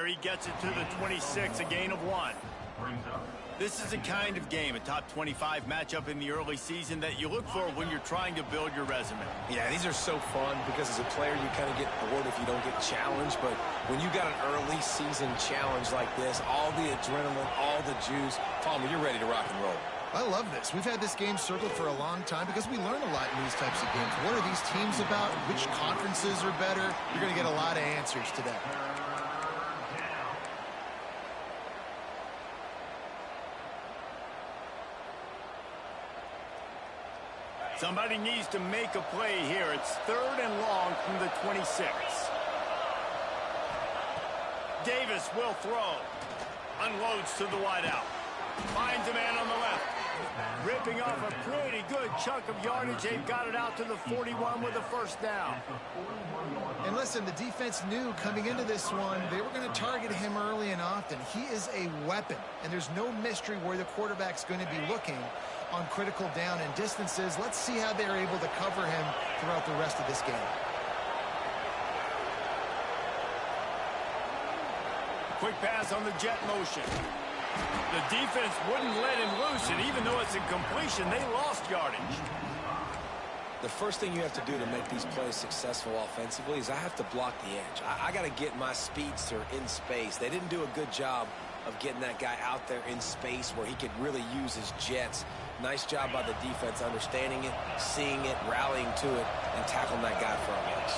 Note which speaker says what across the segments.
Speaker 1: there. He gets it to the 26, a gain of 1. This is the kind of game, a top 25 matchup in the early season, that you look for when you're trying to build your resume.
Speaker 2: Yeah, these are so fun because as a player, you kind of get bored if you don't get challenged. But when you got an early season challenge like this, all the adrenaline, all the juice, Palmer, you're ready to rock and roll.
Speaker 3: I love this. We've had this game circled for a long time because we learn a lot in these types of games. What are these teams about? Which conferences are better? You're going to get a lot of answers today.
Speaker 1: Somebody needs to make a play here. It's 3rd and long from the 26. Davis will throw. Unloads to the wideout. Finds a man on the left. Ripping off a pretty good chunk of yardage. They've got it out to the 41 with a first down.
Speaker 3: And listen, the defense knew coming into this one, they were going to target him early and often. He is a weapon, and there's no mystery where the quarterback's going to be looking on critical down and distances. Let's see how they're able to cover him throughout the rest of this game.
Speaker 1: Quick pass on the jet motion. The defense wouldn't let him loose, and even though it's a completion, they lost yardage.
Speaker 2: The first thing you have to do to make these plays successful offensively is I have to block the edge. I got to get my speedster in space. They didn't do a good job of getting that guy out there in space where he could really use his jets. Nice job by the defense understanding it, seeing it, rallying to it, and tackling that guy for a miss.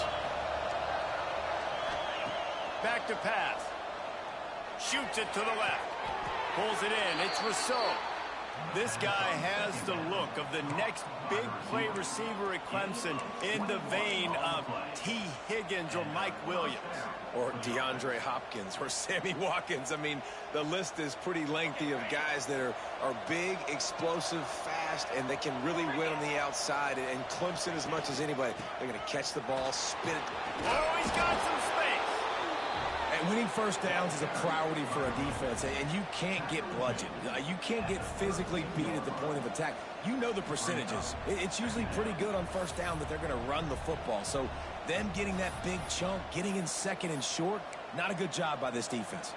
Speaker 1: Back to pass. Shoots it to the left. Pulls it in. It's Rousseau. This guy has the look of the next big play receiver at Clemson, in the vein of T. Higgins or Mike Williams.
Speaker 2: Or DeAndre Hopkins or Sammy Watkins. I mean, the list is pretty lengthy of guys that are big, explosive, fast, and they can really win on the outside. And Clemson, as much as anybody, they're going to catch the ball, spin it.
Speaker 1: Oh, he's got some space.
Speaker 2: And winning first downs is a priority for a defense, and you can't get bludgeoned. You can't get physically beat at the point of attack. You know the percentages. It's usually pretty good on first down that they're going to run the football. So them getting that big chunk, getting in second and short, not a good job by this defense.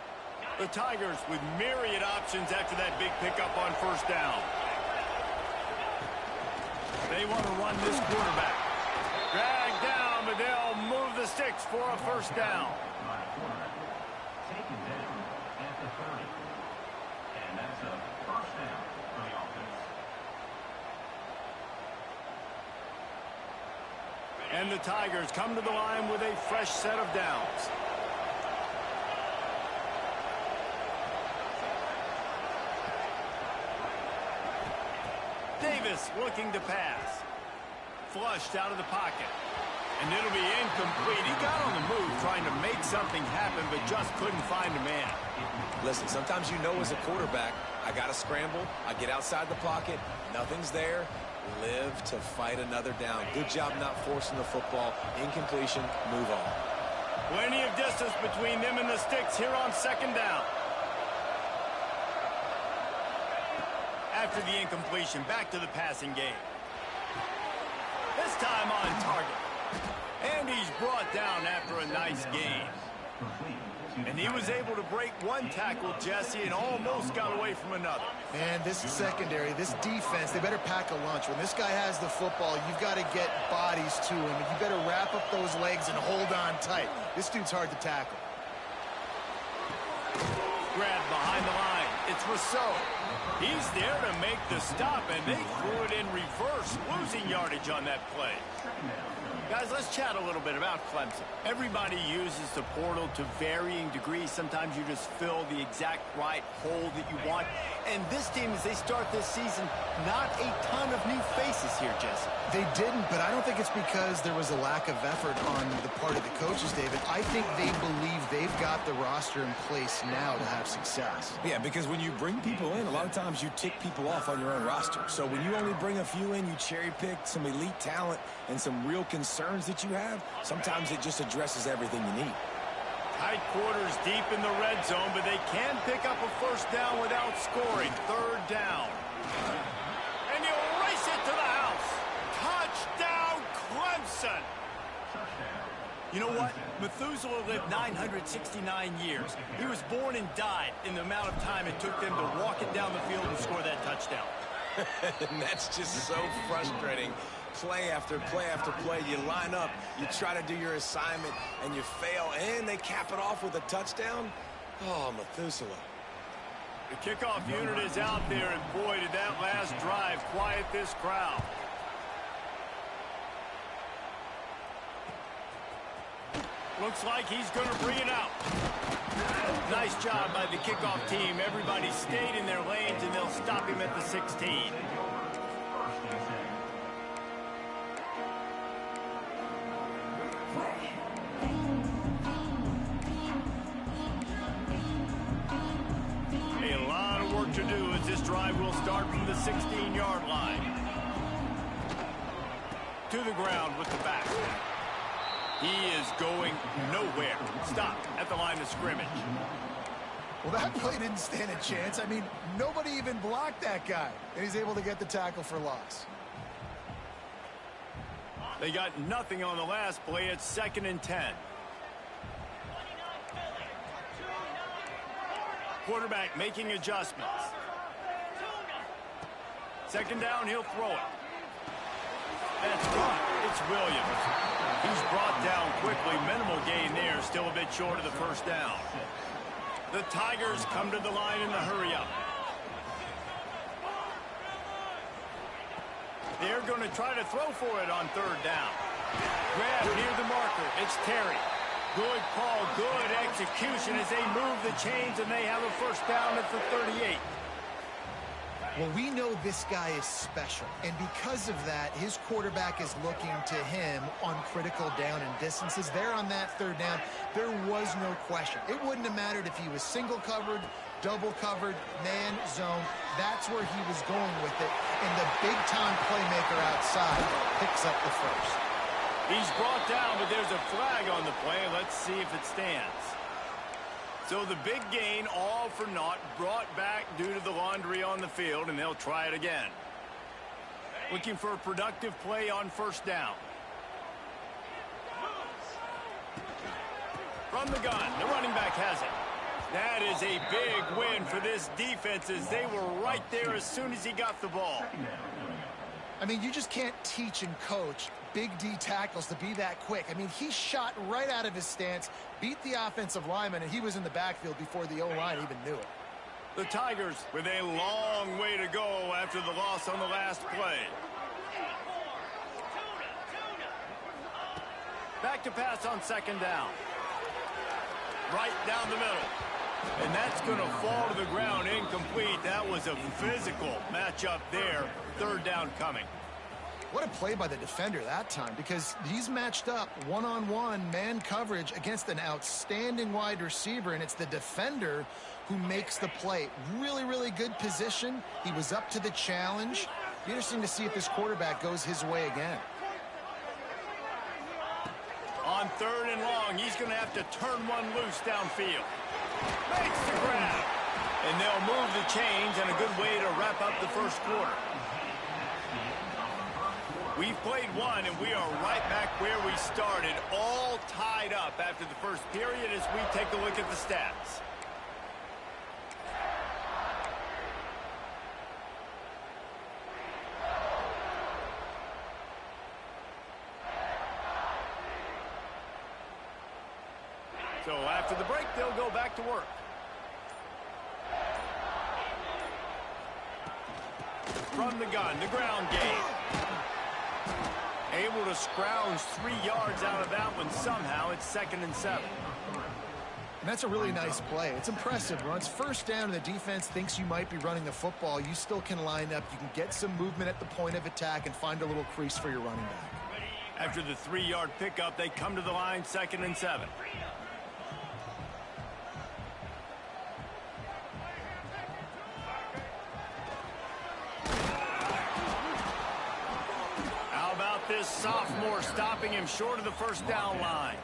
Speaker 1: The Tigers with myriad options after that big pickup on first down. They want to run this quarterback. Drag down, but they'll move the sticks for a first down.
Speaker 4: Taken down at the 30. And that's a first down for the offense.
Speaker 1: And the Tigers come to the line with a fresh set of downs. Davis looking to pass. Flushed out of the pocket. And it'll be incomplete. He got on the move trying to make something happen, but just couldn't find a man.
Speaker 2: Listen, sometimes you know as a quarterback, I got to scramble. I get outside the pocket. Nothing's there. Live to fight another down. Good job not forcing the football. Incompletion, move on.
Speaker 1: Plenty of distance between them and the sticks here on second down. After the incompletion, back to the passing game. This time on target. And he's brought down after a nice gain. And he was able to break one tackle, Jesse, and almost got away from another.
Speaker 3: And this secondary, this defense, they better pack a lunch. When this guy has the football, you've got to get bodies to him. And you better wrap up those legs and hold on tight. This dude's hard to tackle.
Speaker 1: Grab behind the line. It's Rousseau. He's there to make the stop, and they threw it in reverse, losing yardage on that play. Guys, let's chat a little bit about Clemson. Everybody uses the portal to varying degrees. Sometimes you just fill the exact right hole that you want. And this team, as they start this season, not a ton of new faces here, Jesse.
Speaker 3: They didn't, but I don't think it's because there was a lack of effort on the part of the coaches, David. I think they believe they've got the roster in place now to have success.
Speaker 2: Yeah, because when you bring people in, a lot of times you tick people off on your own roster. So when you only bring a few in, you cherry-pick some elite talent and some real concerns that you have, sometimes it just addresses everything you need.
Speaker 1: Tight quarters deep in the red zone, but they can pick up a first down without scoring. Third down. And you'll race it to the house. Touchdown, Clemson. You know what? Methuselah lived 969 years. He was born and died in the amount of time it took them to walk it down the field and score that touchdown.
Speaker 2: And that's just so frustrating. Play after play after play, you line up, you try to do your assignment, and you fail, and they cap it off with a touchdown? Oh, Methuselah.
Speaker 1: The kickoff unit is out there, and boy, did that last drive quiet this crowd. Looks like he's going to bring it out. Nice job by the kickoff team. Everybody stayed in their lanes, and they'll stop him at the 16. A lot of work to do as this drive will start from the 16-yard line. To the ground with the back. He is going nowhere. Stop at the line of scrimmage.
Speaker 3: Well, that play didn't stand a chance. I mean, nobody even blocked that guy. And he's able to get the tackle for loss.
Speaker 1: They got nothing on the last play. It's 2nd and 10. Quarterback making adjustments. 2nd down, he'll throw it. That's caught. It's Williams. He's brought down quickly. Minimal gain there. Still a bit short of the 1st down. The Tigers come to the line in the hurry-up. They're going to try to throw for it on 3rd down. Grab near the marker. It's Terry. Good call, good execution as they move the chains, and they have a 1st down at the 38.
Speaker 3: Well, we know this guy is special, and because of that, his quarterback is looking to him on critical down and distances. There on that 3rd down, there was no question. It wouldn't have mattered if he was single covered, double covered, man, zone. That's where he was going with it, and the big-time playmaker outside picks up the 1st.
Speaker 1: He's brought down, but there's a flag on the play. Let's see if it stands. So the big gain, all for naught, brought back due to the laundry on the field, and they'll try it again. Looking for a productive play on 1st down. From the gun, the running back has it. That is a big win for this defense as they were right there as soon as he got the ball.
Speaker 3: I mean, you just can't teach and coach big D tackles to be that quick. I mean, he shot right out of his stance, beat the offensive lineman, and he was in the backfield before the O-line even knew it.
Speaker 1: The Tigers with a long way to go after the loss on the last play. Back to pass on 2nd down. Right down the middle. And that's going to fall to the ground incomplete. That was a physical matchup there. 3rd down coming.
Speaker 3: What a play by the defender that time, because he's matched up one-on-one man coverage against an outstanding wide receiver, and it's the defender who makes the play. Really, really good position. He was up to the challenge. Be interesting to see if this quarterback goes his way again.
Speaker 1: On 3rd and long, he's going to have to turn one loose downfield. Makes the grab. And they'll move the chains, and a good way to wrap up the 1st quarter. We've played one, and we are right back where we started, all tied up after the 1st period as we take a look at the stats. So after the break, they'll go back to work. From the gun, the ground game. Able to scrounge 3 yards out of that one somehow. It's 2nd and 7.
Speaker 3: And that's a really nice play. It's impressive. When it's 1st down and the defense thinks you might be running the football, you still can line up. You can get some movement at the point of attack and find a little crease for your running back.
Speaker 1: After the 3-yard pickup, they come to the line 2nd and 7. This sophomore stopping him short of the 1st down line.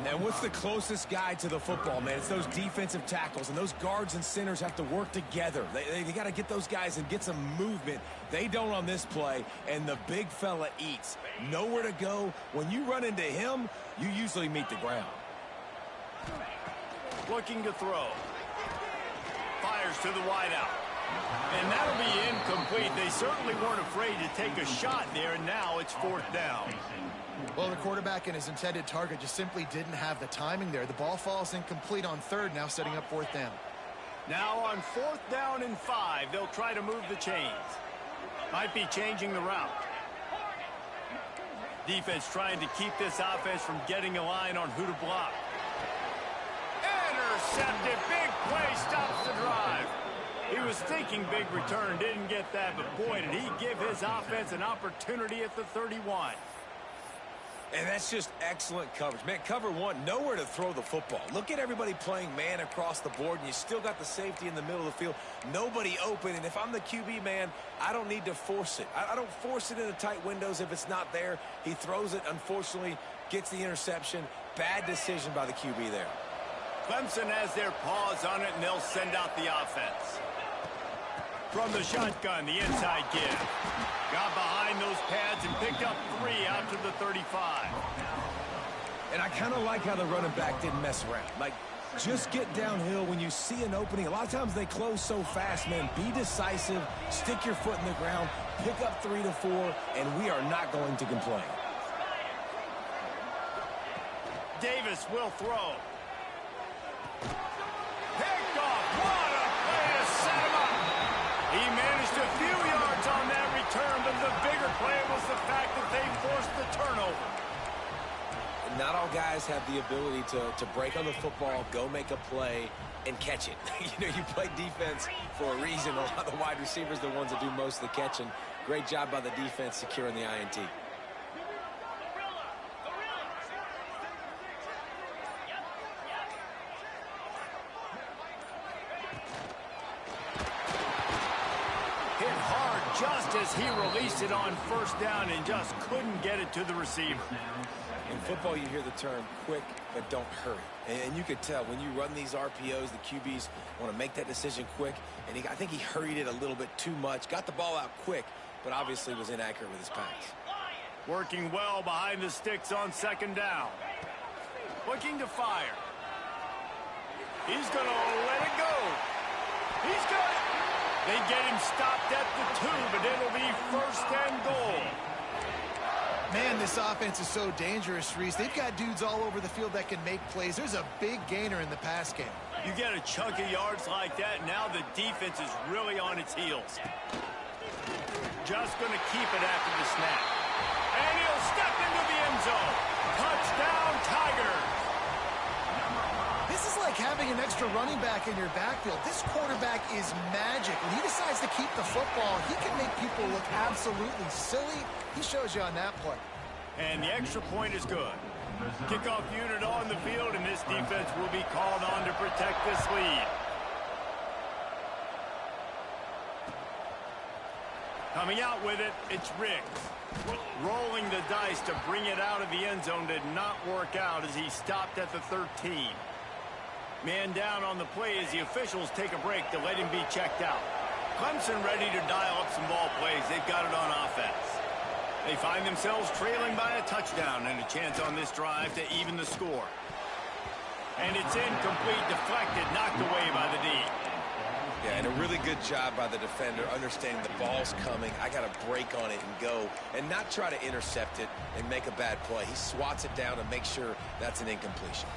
Speaker 2: And what's the closest guy to the football, man? It's those defensive tackles, and those guards and centers have to work together. They got to get those guys and get some movement. They don't on this play, and the big fella eats. Nowhere to go. When you run into him, you usually meet the ground.
Speaker 1: Looking to throw. Fires to the wideout. And that'll be incomplete. They certainly weren't afraid to take a shot there, and now it's 4th down.
Speaker 3: Well, the quarterback and his intended target just simply didn't have the timing there. The ball falls incomplete on 3rd, now setting up 4th down.
Speaker 1: Now on 4th down and 5, they'll try to move the chains. Might be changing the route. Defense trying to keep this offense from getting a line on who to block. Intercepted. Big play stops the drive. He was thinking big return, didn't get that, but boy, did he give his offense an opportunity at the 31.
Speaker 2: And that's just excellent coverage. Man, cover one, nowhere to throw the football. Look at everybody playing man across the board, and you still got the safety in the middle of the field. Nobody open, and if I'm the QB, man, I don't need to force it. I don't force it into tight windows if it's not there. He throws it, unfortunately, gets the interception. Bad decision by the QB there.
Speaker 1: Clemson has their paws on it, and they'll send out the offense. From the shotgun, the inside give. Got behind those pads and picked up 3 out to the 35.
Speaker 2: And I kind of like how the running back didn't mess around. Like, just get downhill when you see an opening. A lot of times they close so fast, man. Be decisive, stick your foot in the ground, pick up 3 to 4, and we are not going to complain.
Speaker 1: Davis will throw. Picked off. What a play to set him up. He managed a few yards on that return, but the bigger play was the fact that they forced the turnover.
Speaker 2: Not all guys have the ability to break on the football, go make a play, and catch it. You play defense for a reason. A lot of the wide receivers are the ones that do most of the catching. Great job by the defense securing the INT.
Speaker 1: Just as he released it on 1st down and just couldn't get it to the receiver.
Speaker 2: In football, you hear the term quick, but don't hurry. And you could tell when you run these RPOs, the QBs want to make that decision quick. And I think he hurried it a little bit too much. Got the ball out quick, but obviously was inaccurate with his pass.
Speaker 1: Working well behind the sticks on 2nd down. Looking to fire. He's going to let it go. He's got it. They get him stopped at the 2, but it'll be 1st and goal.
Speaker 3: Man, this offense is so dangerous, Reese. They've got dudes all over the field that can make plays. There's a big gainer in the pass game.
Speaker 1: You get a chunk of yards like that, now the defense is really on its heels. Just going to keep it after the snap. And he'll step into the end zone. Touchdown, Tigers.
Speaker 3: This is like having an extra running back in your backfield. This quarterback is magic. When he decides to keep the football, he can make people look absolutely silly. He shows you on that play.
Speaker 1: And the extra point is good. Kickoff unit on the field, and this defense will be called on to protect this lead. Coming out with it, it's Riggs. Rolling the dice to bring it out of the end zone did not work out as he stopped at the 13. Man down on the play as the officials take a break to let him be checked out. Clemson ready to dial up some ball plays. They've got it on offense. They find themselves trailing by a touchdown and a chance on this drive to even the score. And it's incomplete, deflected, knocked away by the D.
Speaker 2: Yeah, and a really good job by the defender understanding the ball's coming. I got to break on it and go and not try to intercept it and make a bad play. He swats it down and makes sure that's an incompletion.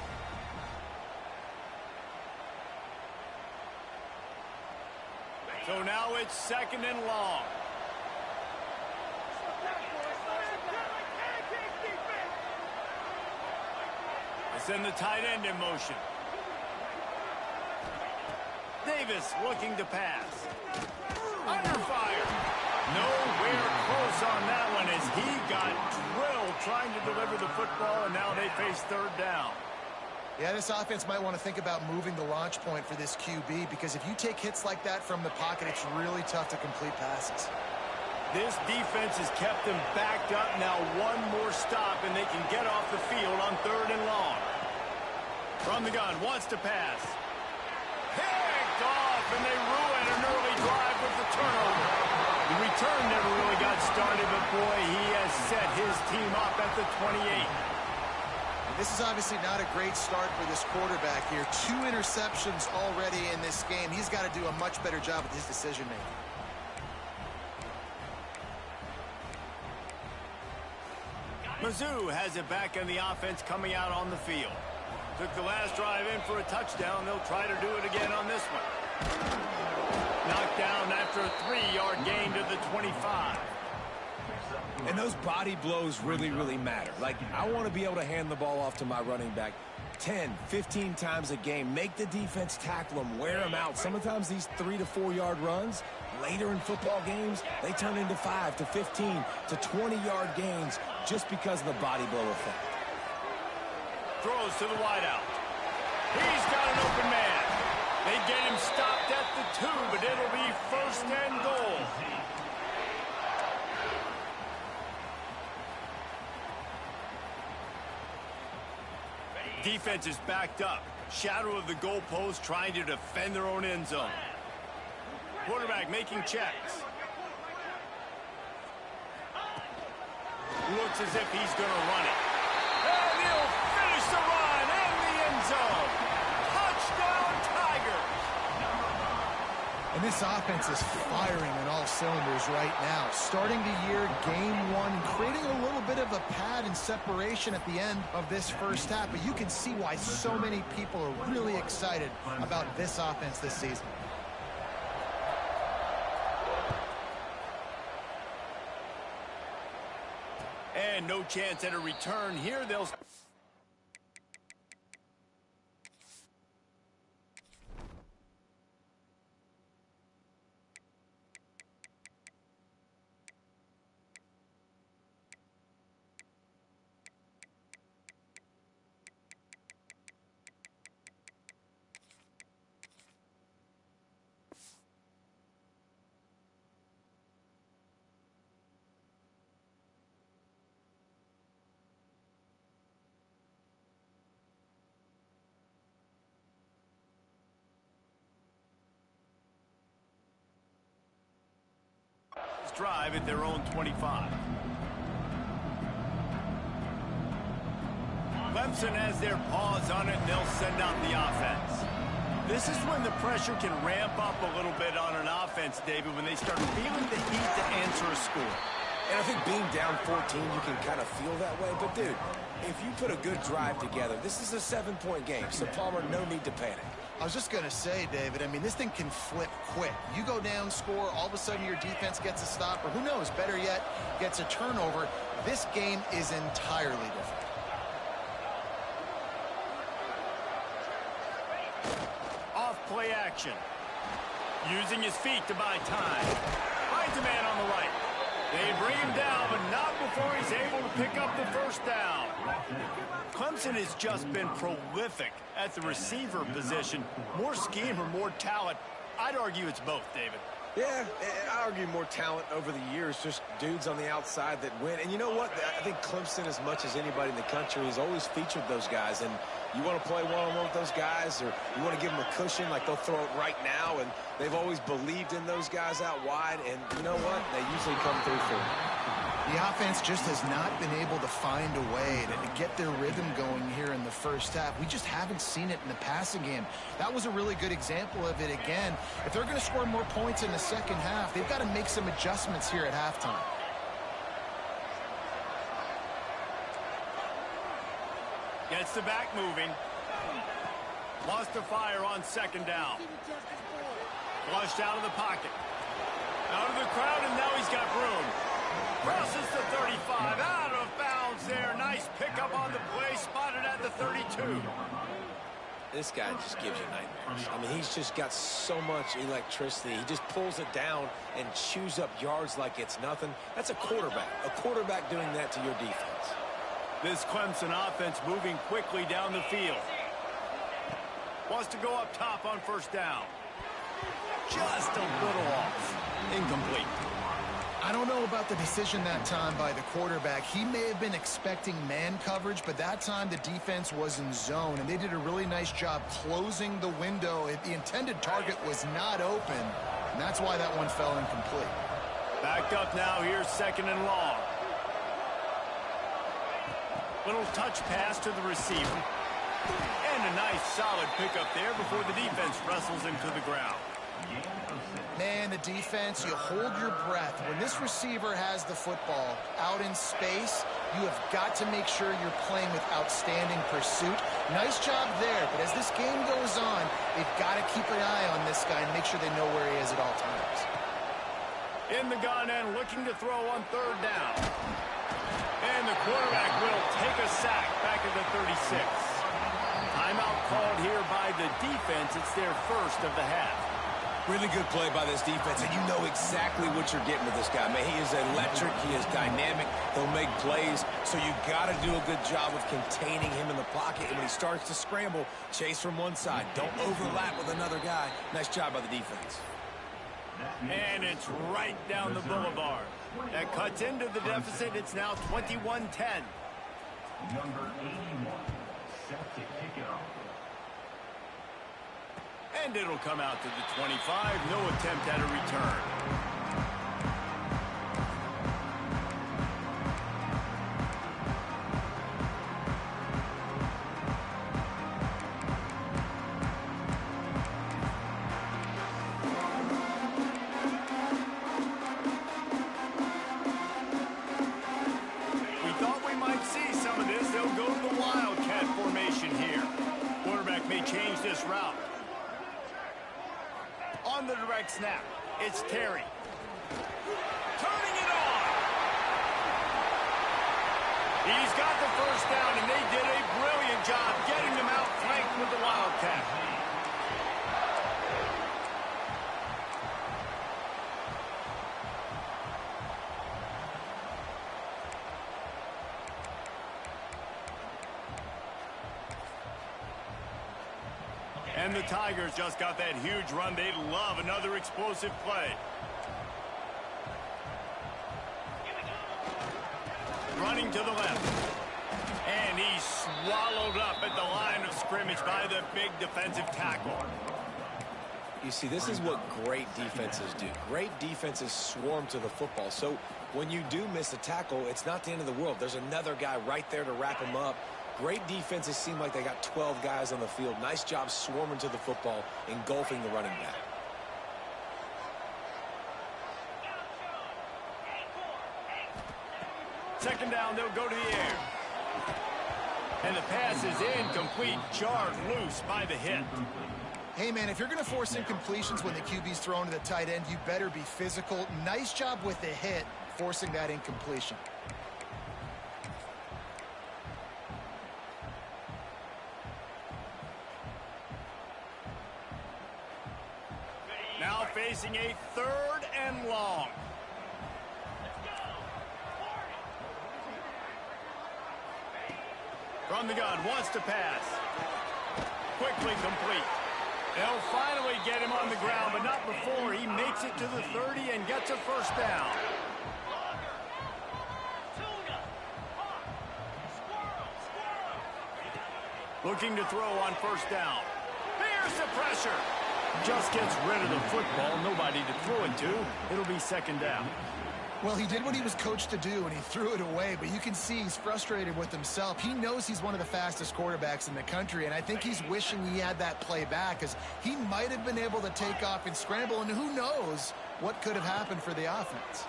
Speaker 1: So now it's 2nd and long. They send the tight end in motion. Davis looking to pass. Under fire. Nowhere close on that one as he got drilled trying to deliver the football, and now they face 3rd down.
Speaker 3: Yeah, this offense might want to think about moving the launch point for this QB, because if you take hits like that from the pocket, it's really tough to complete passes.
Speaker 1: This defense has kept them backed up. Now one more stop, and they can get off the field on 3rd and long. From the gun, wants to pass. Picked off, and they ruin an early drive with the turnover. The return never really got started, but boy, he has set his team up at the 28.
Speaker 3: This is obviously not a great start for this quarterback here. 2 interceptions already in this game. He's got to do a much better job with his decision-making.
Speaker 1: Mizzou has it back in the offense coming out on the field. Took the last drive in for a touchdown. They'll try to do it again on this one. Knocked down after a 3-yard gain to the 25.
Speaker 2: And those body blows really, really matter. Like, I want to be able to hand the ball off to my running back 10, 15 times a game. Make the defense tackle them, wear them out. Sometimes these 3 to 4 yard runs, later in football games, they turn into 5 to 15 to 20-yard gains just because of the body blow effect.
Speaker 1: Throws to the wideout. He's got an open man. They get him stopped at the 2, but it'll be 1st and goal. Defense is backed up. Shadow of the goalpost trying to defend their own end zone. Quarterback making checks. Looks as if he's going to run it. And he'll finish the run in the end zone. Touchdown, Tigers.
Speaker 3: And this offense is firing on all cylinders right now. Starting the year, game 1, creating a little bit of a pad and separation at the end of this first half. But you can see why so many people are really excited about this offense this season.
Speaker 1: And no chance at a return here. They'll... drive at their own 25. Clemson has their paws on it, and they'll send out the offense. This is when the pressure can ramp up a little bit on an offense, David, when they start feeling the heat to answer a score.
Speaker 2: And I think being down 14, you can kind of feel that way. But, dude, if you put a good drive together, this is a 7-point game. So, Palmer, no need to panic.
Speaker 3: I was just going to say, David, I mean, this thing can flip quick. You go down, score, all of a sudden your defense gets a stop, or who knows, better yet, gets a turnover. This game is entirely different.
Speaker 1: Off play action. Using his feet to buy time. Finds a man on the right. They bring him down, but not before he's able to pick up the first down. Clemson has just been prolific at the receiver position. More scheme or more talent. I'd argue it's both, David.
Speaker 2: Yeah, I argue more talent over the years, just dudes on the outside that win. And you know what? I think Clemson, as much as anybody in the country, has always featured those guys. And you want to play one-on-one with those guys, or you want to give them a cushion, like they'll throw it right now. And they've always believed in those guys out wide. And you know what? They usually come through for them.
Speaker 3: The offense just has not been able to find a way to get their rhythm going here in the first half. We just haven't seen it in the passing game. That was a really good example of it again. If they're going to score more points in the second half, they've got to make some adjustments here at halftime.
Speaker 1: Gets the back moving. Lost the fire on second down. Flushed out of the pocket. Out of the crowd, and now he's got room. Crosses the 35, out of bounds there. Nice pickup on the play, spotted at the 32.
Speaker 2: This guy just gives you nightmares. I mean, he's just got so much electricity. He just pulls it down and chews up yards like it's nothing. That's a quarterback doing that to your defense.
Speaker 1: This Clemson offense moving quickly down the field. Wants to go up top on first down. Just a little off. Incomplete.
Speaker 3: I don't know about the decision that time by the quarterback. He may have been expecting man coverage, but that time the defense was in zone, and they did a really nice job closing the window. The intended target was not open, and that's why that one fell incomplete.
Speaker 1: Back up now, here's 2nd and long. Little touch pass to the receiver. And a nice solid pickup there before the defense wrestles him to the ground.
Speaker 3: Man, the defense, you hold your breath. When this receiver has the football out in space, you have got to make sure you're playing with outstanding pursuit. Nice job there, but as this game goes on, they've got to keep an eye on this guy and make sure they know where he is at all times.
Speaker 1: In the gun and looking to throw on 3rd down. And the quarterback will take a sack back at the 36. Timeout called here by the defense. It's their first of the half.
Speaker 2: Really good play by this defense, and you know exactly what you're getting with this guy. Man, he is electric. He is dynamic. He'll make plays, so you got to do a good job of containing him in the pocket. And when he starts to scramble, chase from one side. Don't overlap with another guy. Nice job by the defense.
Speaker 1: And it's right down the boulevard. That cuts into the deficit. It's now 21-10.
Speaker 4: Number 81, set to kick it off.
Speaker 1: And it'll come out to the 25. No attempt at a return. We thought we might see some of this. They'll go to the Wildcat formation here. Quarterback may change this route. On the direct snap, it's Terry. Turning it on. He's got the first down, and they did a brilliant job getting them outflanked with the Wildcat. And the Tigers just got that huge run. They love another explosive play. Running to the left. And he's swallowed up at the line of scrimmage by the big defensive tackle.
Speaker 2: You see, this is what great defenses do. Great defenses swarm to the football. So when you do miss a tackle, it's not the end of the world. There's another guy right there to wrap him up. Great defenses seem like they got 12 guys on the field. Nice job swarming to the football, engulfing the running back.
Speaker 1: Second down, they'll go to the air. And the pass is incomplete, jarred loose by the hit.
Speaker 3: Hey, man, if you're going to force incompletions when the QB's thrown to the tight end, you better be physical. Nice job with the hit, forcing that incompletion.
Speaker 1: Now facing a 3rd and long. From the gun, wants to pass. Quickly complete. They'll finally get him on the ground, but not before he makes it to the 30 and gets a first down. Looking to throw on first down. Here's the pressure. Just gets rid of the football. Nobody to throw it to. It'll be second down.
Speaker 3: Well, he did what he was coached to do, and he threw it away, but you can see he's frustrated with himself. He knows he's one of the fastest quarterbacks in the country, and I think he's wishing he had that play back, because he might have been able to take off and scramble, and who knows what could have happened for the offense.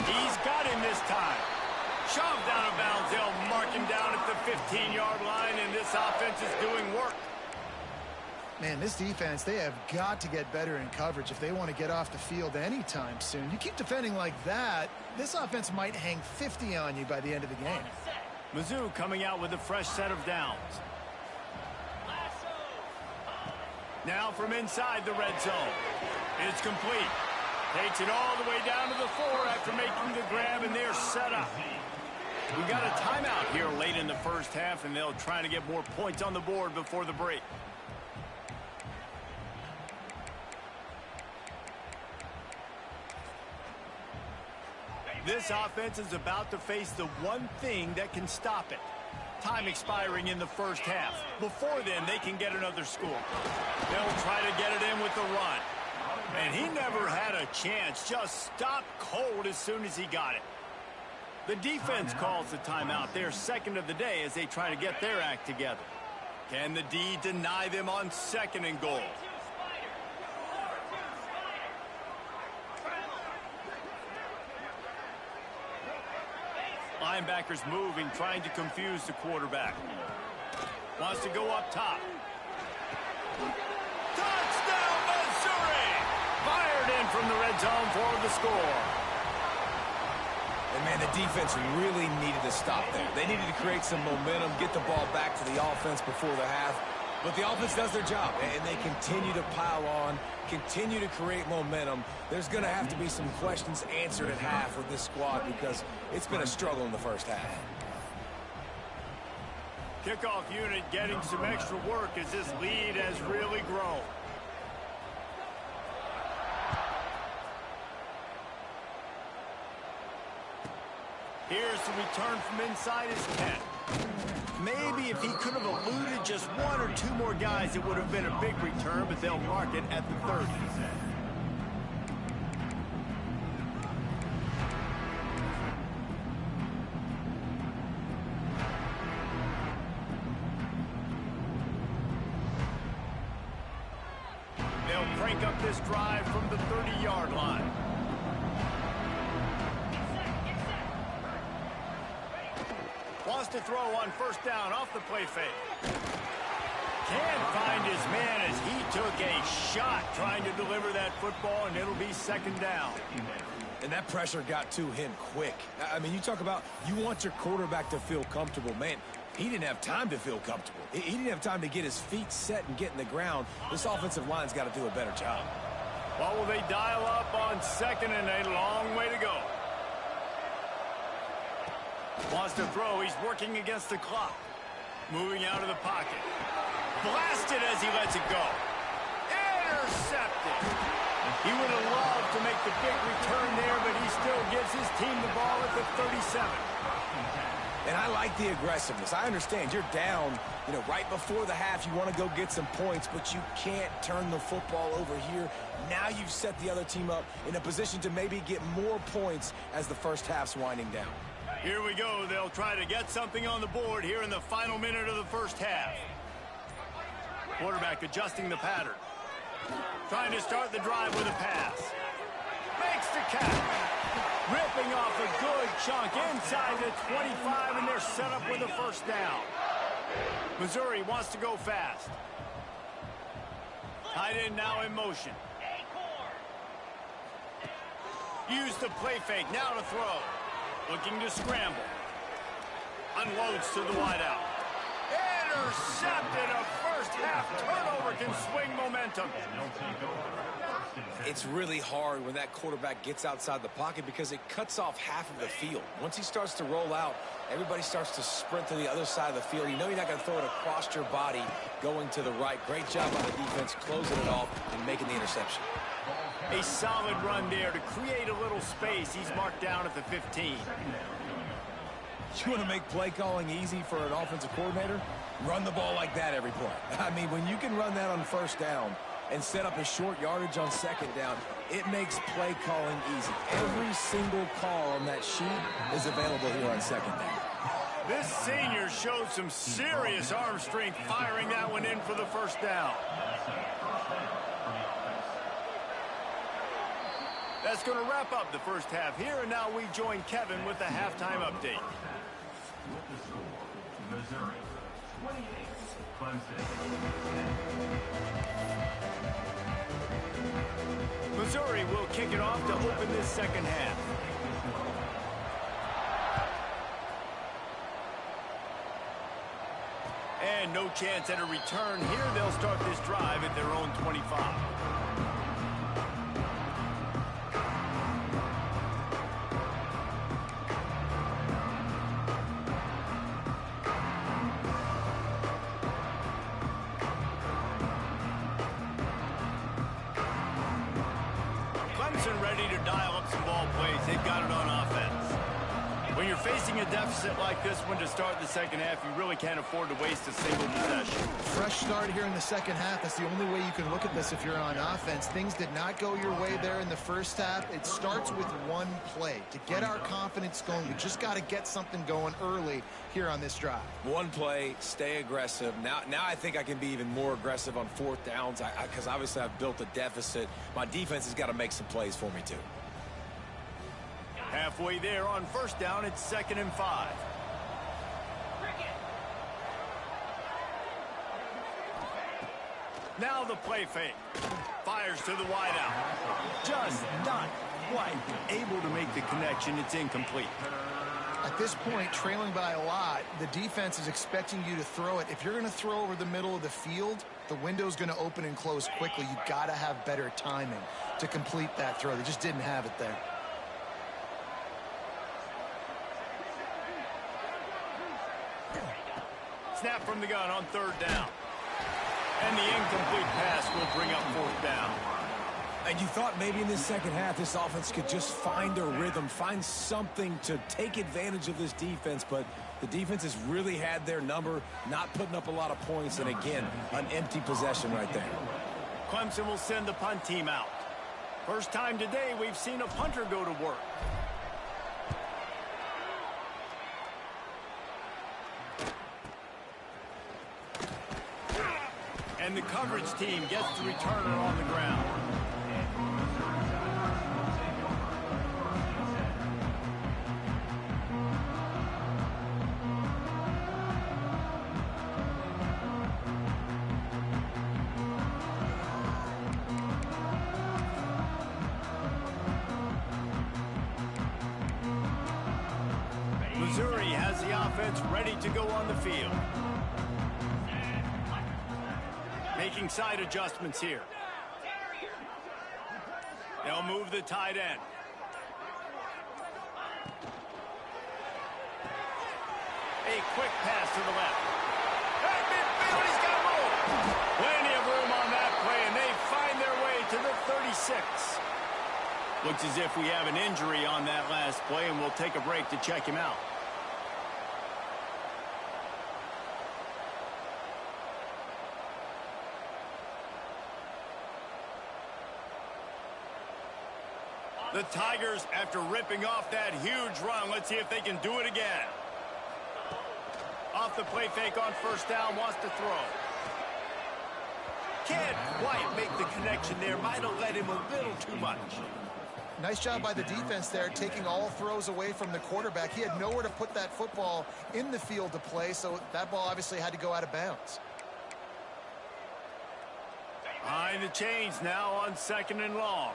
Speaker 1: He's got him this time. Shoved out of bounds. They'll mark him down at the 15-yard line, and this offense is doing work.
Speaker 3: Man, this defense, they have got to get better in coverage if they want to get off the field anytime soon. You keep defending like that, this offense might hang 50 on you by the end of the game.
Speaker 1: Mizzou coming out with a fresh set of downs. Now from inside the red zone. It's complete. Takes it all the way down to the 4 after making the grab, and they're set up. We got a timeout here late in the first half, and they'll try to get more points on the board before the break. This offense is about to face the one thing that can stop it. Time expiring in the first half. Before then, they can get another score. They'll try to get it in with the run. And he never had a chance. Just stopped cold as soon as he got it. The defense calls the timeout. Their second of the day as they try to get their act together. Can the D deny them on 2nd and goal? Linebackers moving, trying to confuse the quarterback. Wants to go up top. Touchdown, Missouri! Fired in from the red zone for the score.
Speaker 2: And, man, the defense really needed to stop there. They needed to create some momentum, get the ball back to the offense before the half. But the offense does their job, and they continue to pile on, continue to create momentum. There's going to have to be some questions answered at half with this squad because it's been a struggle in the first half.
Speaker 1: Kickoff unit getting some extra work as this lead has really grown. Here's the return from inside his 10. Maybe if he could have eluded just one or two more guys, it would have been a big return, but they'll mark it at the 30. They'll crank up this drive from the 30-yard line. Wants to throw on first down off the play fake. Can't find his man as he took a shot trying to deliver that football, and it'll be 2nd down.
Speaker 2: And that pressure got to him quick. I mean, you talk about you want your quarterback to feel comfortable. Man, he didn't have time to feel comfortable. He didn't have time to get his feet set and get in the ground. This offensive line's got to do a better job.
Speaker 1: Well, will they dial up on 2nd and a long way to go? Wants to throw. He's working against the clock. Moving out of the pocket. Blasted as he lets it go. Intercepted. He would have loved to make the big return there, but he still gives his team the ball at the 37.
Speaker 2: And I like the aggressiveness. I understand you're down, right before the half. You want to go get some points, but you can't turn the football over here. Now you've set the other team up in a position to maybe get more points as the first half's winding down.
Speaker 1: Here we go. They'll try to get something on the board here in the final minute of the first half. Quarterback adjusting the pattern. Trying to start the drive with a pass. Makes the catch. Ripping off a good chunk inside the 25, and they're set up with a first down. Missouri wants to go fast. Tight end now in motion. Use the play fake. Now to throw. Looking to scramble. Unloads to the wideout. Intercepted. A first half turnover can swing momentum.
Speaker 2: It's really hard when that quarterback gets outside the pocket because it cuts off half of the field. Once he starts to roll out, everybody starts to sprint to the other side of the field. You know you're not going to throw it across your body going to the right. Great job on the defense closing it off and making the interception.
Speaker 1: A solid run there to create a little space. He's marked down at the 15.
Speaker 2: You want to make play calling easy for an offensive coordinator? Run the ball like that every play. I mean, when you can run that on first down and set up a short yardage on 2nd down, it makes play calling easy. Every single call on that sheet is available here on 2nd down.
Speaker 1: This senior showed some serious arm strength firing that one in for the first down. That's going to wrap up the first half here, and now we join Kevin with the halftime update.
Speaker 4: With the score, Missouri 28, Clemson.
Speaker 1: Missouri will kick it off to open this second half. And no chance at a return here. They'll start this drive at their own 25. Ready to dial up some ball plays. They've got it on offense. When you're facing a deficit like this one to start the second half, you really can't afford to waste a single possession.
Speaker 3: Fresh start here in the second half. That's the only way you can look at this if you're on offense. Things did not go your way there in the first half. It starts with one play. To get our confidence going, we just got to get something going early here on this drive.
Speaker 2: One play, stay aggressive. Now I think I can be even more aggressive on fourth downs because obviously I've built a deficit. My defense has got to make some plays for me too.
Speaker 1: Halfway there on first down, it's 2nd and 5. Now the play fake. Fires to the wideout. Just not quite able to make the connection. It's incomplete.
Speaker 3: At this point, trailing by a lot, the defense is expecting you to throw it. If you're going to throw over the middle of the field, the window's going to open and close quickly. You got to have better timing to complete that throw. They just didn't have it there.
Speaker 1: Snap from the gun on 3rd down. And the incomplete pass will bring up 4th down.
Speaker 2: And you thought maybe in this second half this offense could just find a rhythm, find something to take advantage of this defense, but the defense has really had their number, not putting up a lot of points, and again, an empty possession right there.
Speaker 1: Clemson will send the punt team out. First time today we've seen a punter go to work. And the coverage team gets the returner on the ground. Missouri has the offense ready to go on the field. Making side adjustments here. They'll move the tight end. A quick pass to the left. At midfield, he's got room. Plenty of room on that play, and they find their way to the 36. Looks as if we have an injury on that last play, and we'll take a break to check him out. The Tigers, after ripping off that huge run, let's see if they can do it again. Off the play fake on 1st down, wants to throw. Can't quite make the connection there. Might have let him a little too much.
Speaker 3: Nice job by the defense there, taking all throws away from the quarterback. He had nowhere to put that football in the field to play, so that ball obviously had to go out of bounds.
Speaker 1: Behind the chains now on 2nd and long.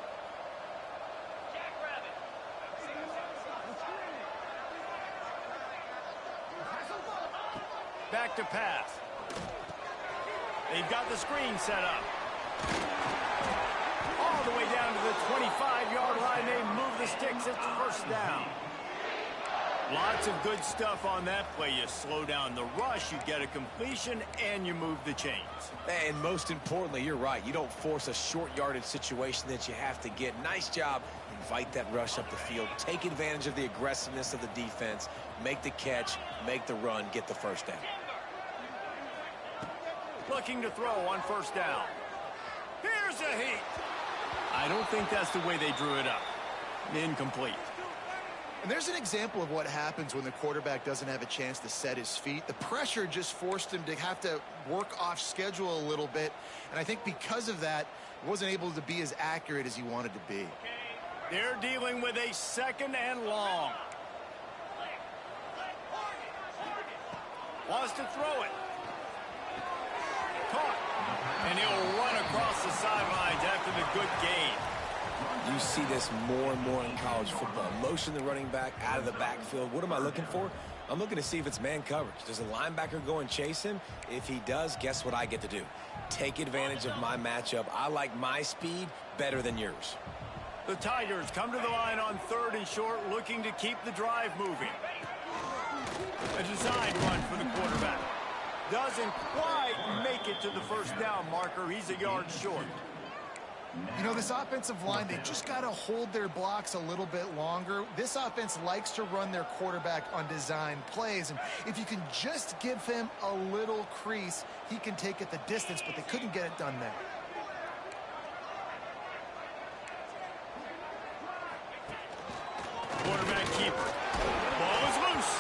Speaker 1: Back to pass. They've got the screen set up. All the way down to the 25-yard line. They move the sticks. It's 1st down. Lots of good stuff on that play. You slow down the rush, you get a completion, and you move the chains.
Speaker 2: And most importantly, you're right. You don't force a short yardage situation that you have to get. Nice job. Invite that rush up the field. Take advantage of the aggressiveness of the defense. Make the catch, make the run, get the 1st down.
Speaker 1: Looking to throw on 1st down. Here's a heat. I don't think that's the way they drew it up. Incomplete.
Speaker 3: And there's an example of what happens when the quarterback doesn't have a chance to set his feet. The pressure just forced him to have to work off schedule a little bit. And I think because of that, he wasn't able to be as accurate as he wanted to be.
Speaker 1: They're dealing with a 2nd and long. Wants to throw it. Caught. And he'll run across the sidelines after the good gain.
Speaker 2: You see this more and more in college football. Motion the running back out of the backfield. What am I looking for? I'm looking to see if it's man coverage. Does a linebacker go and chase him? If he does, guess what I get to do? Take advantage of my matchup. I like my speed better than yours.
Speaker 1: The Tigers come to the line on 3rd and short, looking to keep the drive moving. A design run for the quarterback. Doesn't quite make it to the 1st down marker. He's a yard short.
Speaker 3: You know, this offensive line, they just got to hold their blocks a little bit longer. This offense likes to run their quarterback on design plays, and if you can just give him a little crease, he can take it the distance, but they couldn't get it done there.
Speaker 1: Quarterback keeper. Ball is loose.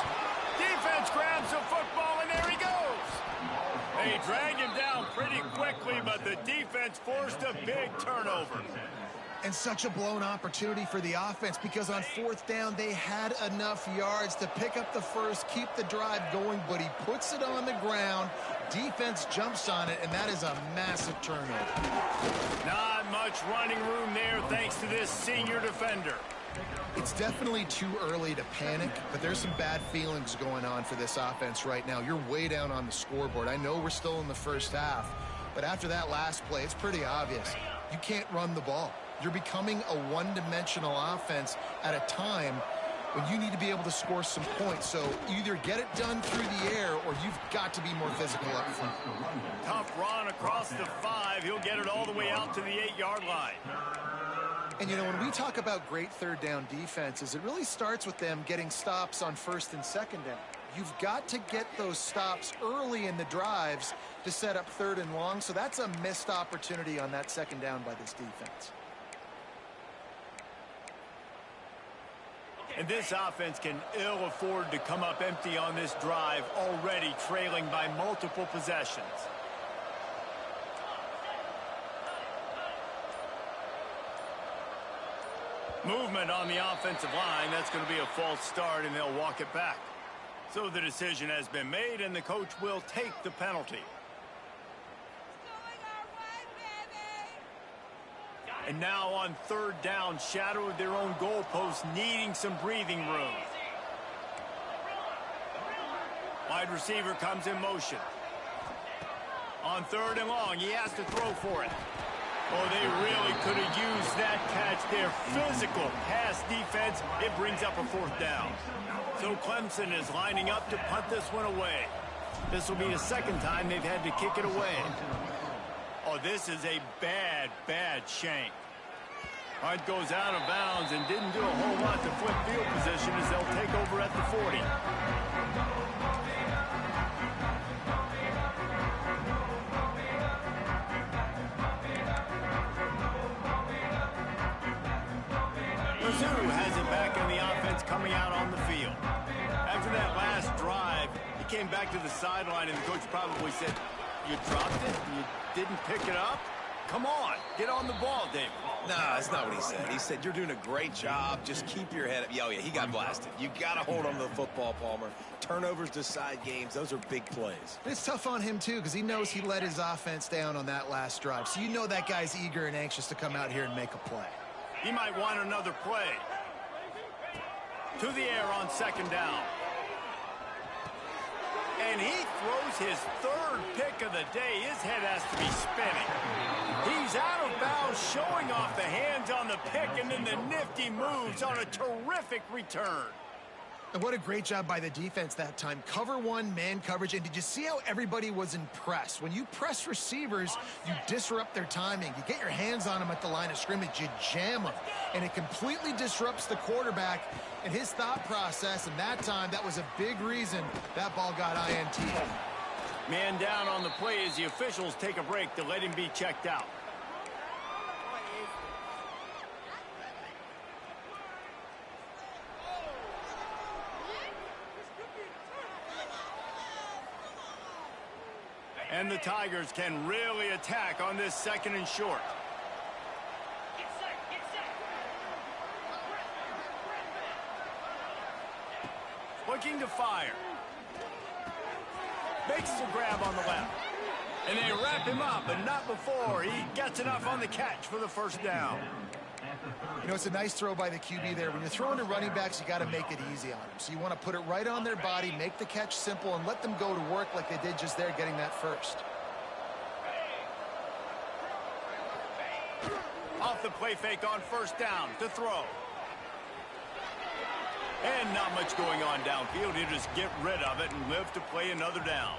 Speaker 1: Defense grabs the football, and there he goes. They dragged him down pretty quickly, but the defense forced a big turnover.
Speaker 3: And such a blown opportunity for the offense because on fourth down, they had enough yards to pick up the first, keep the drive going, but he puts it on the ground. Defense jumps on it, and that is a massive turnover.
Speaker 1: Not much running room there thanks to this senior defender.
Speaker 3: It's definitely too early to panic, but there's some bad feelings going on for this offense right now. You're way down on the scoreboard. I know we're still in the first half, but after that last play, it's pretty obvious. You can't run the ball. You're becoming a one-dimensional offense at a time when you need to be able to score some points. So either get it done through the air or you've got to be more physical up front.
Speaker 1: Tough run across the 5. He'll get it all the way out to the 8-yard line.
Speaker 3: And, you know, when we talk about great third down defenses, it really starts with them getting stops on first and second down. You've got to get those stops early in the drives to set up third and long. So that's a missed opportunity on that second down by this defense.
Speaker 1: And this offense can ill afford to come up empty on this drive, already trailing by multiple possessions. Movement on the offensive line. That's going to be a false start, and they'll walk it back. So the decision has been made, and the coach will take the penalty. And now on third down, shadow of their own goalpost, needing some breathing room. Wide receiver comes in motion. On third and long, he has to throw for it. Oh, they really could have used that catch. Their physical pass defense, it brings up a fourth down. So Clemson is lining up to punt this one away. This will be the second time they've had to kick it away. Oh, this is a bad, bad shank. Punt goes out of bounds and didn't do a whole lot to flip field position as they'll take over at the 40. Mizzou has it back in the offense coming out on the field. After that last drive, he came back to the sideline and the coach probably said, "You dropped it? You didn't pick it up? Come on, get on the ball, David."
Speaker 2: No, that's not what he said. He said, "You're doing a great job. Just keep your head up." Oh, yeah, he got blasted. You got to hold on to the football, Palmer. Turnovers decide games. Those are big plays.
Speaker 3: It's tough on him, too, because he knows he let his offense down on that last drive. So you know that guy's eager and anxious to come out here and make a play.
Speaker 1: He might want another play. To the air on second down. And he throws his third pick of the day. His head has to be spinning. He's out of bounds, showing off the hands on the pick, and then the nifty moves on a terrific return.
Speaker 3: And what a great job by the defense that time. Cover one, man coverage. And did you see how everybody was impressed? When you press receivers, you disrupt their timing. You get your hands on them at the line of scrimmage. You jam them. And it completely disrupts the quarterback and his thought process. And that time, that was a big reason that ball got INT.
Speaker 1: Man down on the play as the officials take a break to let him be checked out. And the Tigers can really attack on this second and short. Looking to fire. Makes the grab on the left. And they wrap him up, but not before he gets enough on the catch for the first down.
Speaker 3: You know, it's a nice throw by the QB there. When you're throwing to running backs, you got to make it easy on them. So you want to put it right on their body, make the catch simple, and let them go to work like they did just there, getting that first.
Speaker 1: Off the play fake on first down to throw. And not much going on downfield. He'll just get rid of it and live to play another down.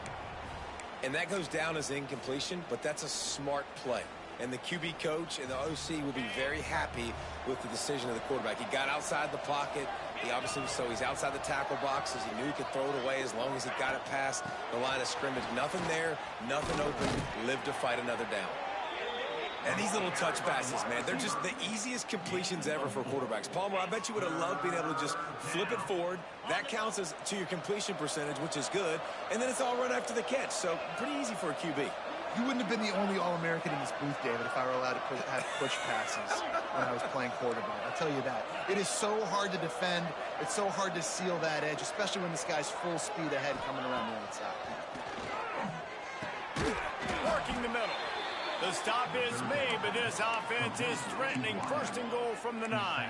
Speaker 2: And that goes down as incompletion, but that's a smart play. And the QB coach and the OC will be very happy with the decision of the quarterback. He got outside the pocket. He's outside the tackle boxes. He knew he could throw it away as long as he got it past the line of scrimmage. Nothing there, nothing open. Live to fight another down. And these little touch passes, man, they're just the easiest completions ever for quarterbacks. Palmer, I bet you would have loved being able to just flip it forward. That counts as to your completion percentage, which is good. And then it's all run after the catch. So pretty easy for a QB.
Speaker 5: You wouldn't have been the only All-American in this booth, David, if I were allowed to have push passes when I was playing quarterback. I'll tell you that. It is so hard to defend. It's so hard to seal that edge, especially when this guy's full speed ahead coming around the outside.
Speaker 1: Working the middle. The stop is made, but this offense is threatening. First and goal from the 9.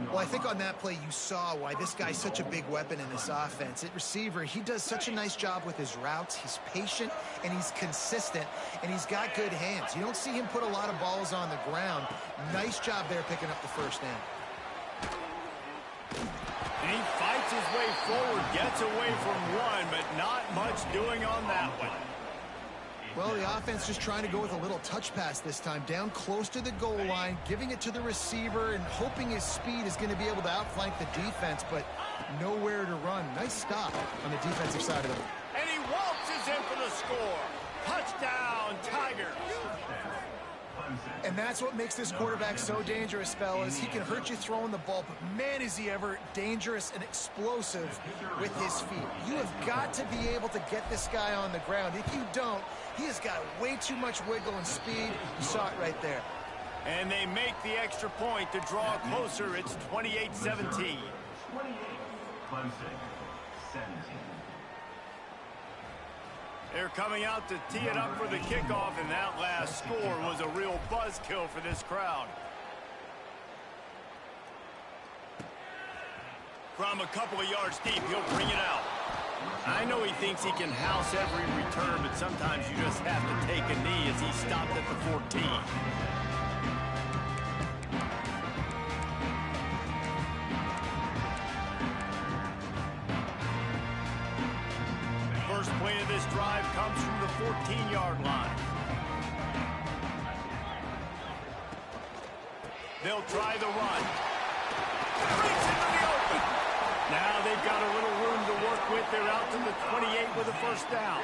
Speaker 3: Well, I think on that play you saw why this guy's such a big weapon in this offense. At receiver, he does such a nice job with his routes. He's patient, and he's consistent, and he's got good hands. You don't see him put a lot of balls on the ground. Nice job there picking up the first down.
Speaker 1: And he fights his way forward, gets away from one, but not much doing on that one.
Speaker 3: Well, the offense just trying to go with a little touch pass this time, down close to the goal line, giving it to the receiver and hoping his speed is going to be able to outflank the defense, but nowhere to run. Nice stop on the defensive side of it.
Speaker 1: And he waltzes in for the score. Touchdown, Tigers.
Speaker 3: And that's what makes this quarterback so dangerous, fellas. He can hurt you throwing the ball, but man, is he ever dangerous and explosive with his feet. You have got to be able to get this guy on the ground. If you don't, he has got way too much wiggle and speed. You saw it right there.
Speaker 1: And they make the extra point to draw closer. It's 28-17.
Speaker 4: 28, Clemson, 17.
Speaker 1: They're coming out to tee it up for the kickoff, and that last score was a real buzzkill for this crowd. From a couple of yards deep, he'll bring it out. I know he thinks he can house every return, but sometimes you just have to take a knee as he stopped at the 14. First play of this drive comes from the 14-yard line. They'll try the run. Breaks into the open. Now they've got a little room to work with. They're out to the 28 with a first down.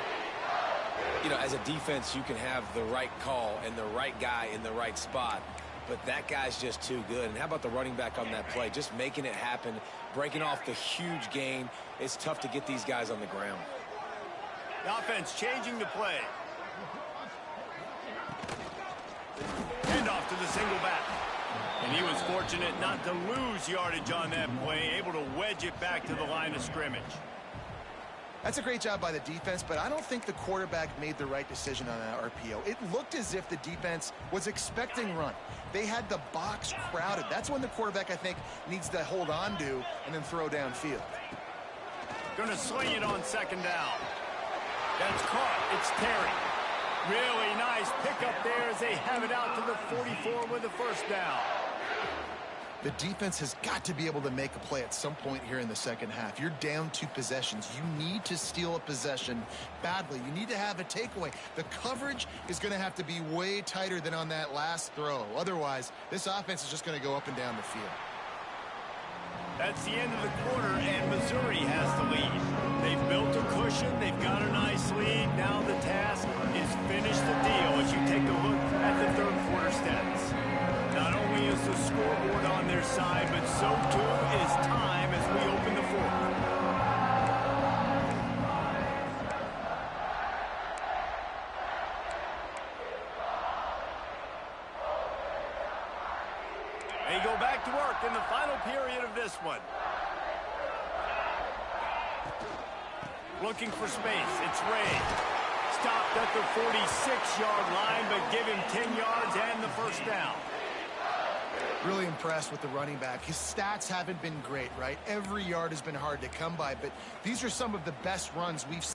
Speaker 2: You know, as a defense, you can have the right call and the right guy in the right spot, but that guy's just too good. And how about the running back on that play? Just making it happen, breaking off the huge gain. It's tough to get these guys on the ground.
Speaker 1: The offense changing the play. Handoff to the single back. And he was fortunate not to lose yardage on that play, able to wedge it back to the line of scrimmage.
Speaker 3: That's a great job by the defense, but I don't think the quarterback made the right decision on that RPO. It looked as if the defense was expecting run. They had the box crowded. That's when the quarterback, I think, needs to hold on to and then throw downfield.
Speaker 1: Going to sling it on second down. That's caught. It's Terry. Really nice pickup there as they have it out to the 44 with the first down.
Speaker 3: The defense has got to be able to make a play at some point here in the second half. You're down 2 possessions. You need to steal a possession badly. You need to have a takeaway. The coverage is going to have to be way tighter than on that last throw. Otherwise, this offense is just going to go up and down the field.
Speaker 1: That's the end of the quarter, and Missouri has the lead. They've built a cushion. They've got a nice lead. Now the task is finish the deal as you take a look at the third quarter stats. Not only is the scoreboard on their side, but so too is time as we open the fourth. They go back to work in the final period of this one. Looking for space. It's Ray. Stopped at the 46-yard line, but give him 10 yards and the first down.
Speaker 3: Really impressed with the running back. His stats haven't been great, right? Every yard has been hard to come by, but these are some of the best runs we've seen.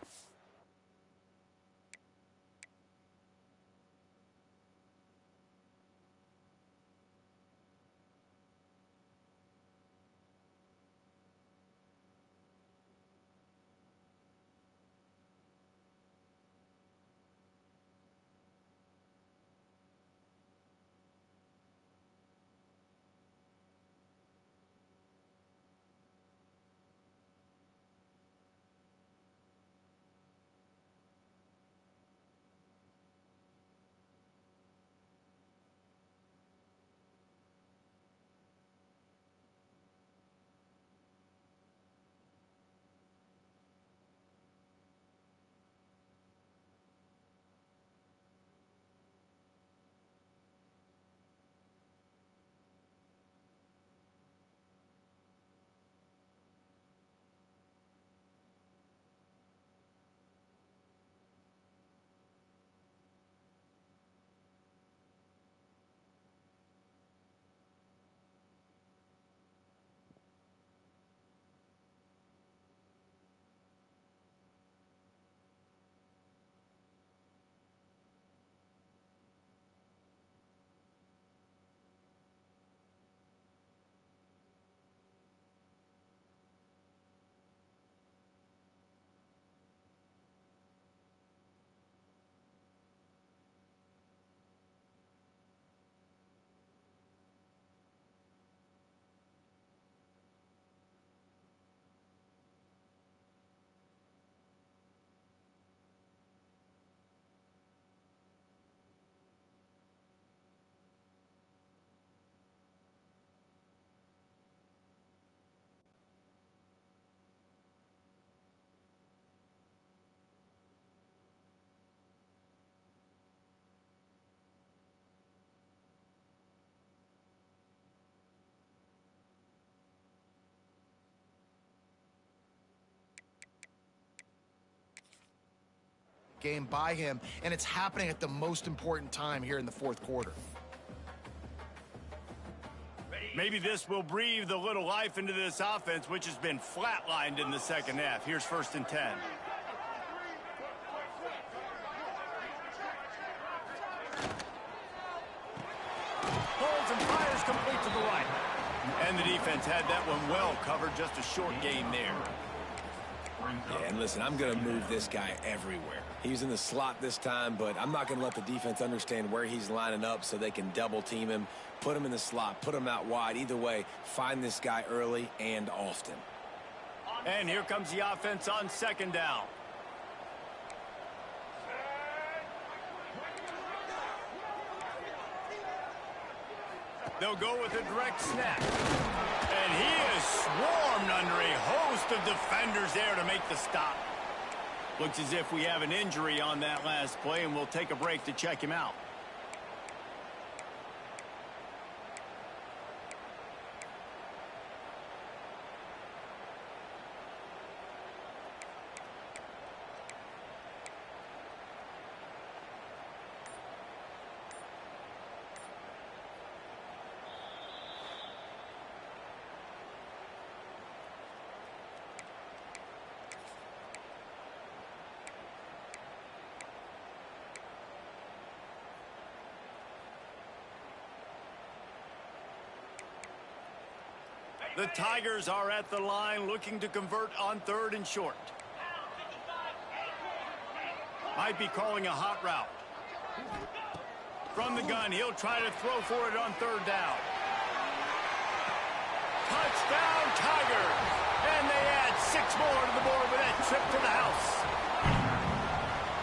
Speaker 3: game by him, and it's happening at the most important time here in the fourth quarter.
Speaker 1: Maybe this will breathe a little life into this offense, which has been flatlined in the second half. Here's 1st and 10. Holds and fires complete to the right. And the defense had that one well covered. Just a short game there.
Speaker 2: Yeah, and listen, I'm going to move this guy everywhere. He's in the slot this time, but I'm not going to let the defense understand where he's lining up so they can double team him, put him in the slot, put him out wide. Either way, find this guy early and often.
Speaker 1: And here comes the offense on 2nd down. They'll go with a direct snap. And he is swarmed under a host of defenders there to make the stop. Looks as if we have an injury on that last play, and we'll take a break to check him out. The Tigers are at the line looking to convert on 3rd and short. Might be calling a hot route. From the gun, he'll try to throw for it on 3rd down. Touchdown, Tigers! And they add 6 more to the board with that trip to the house.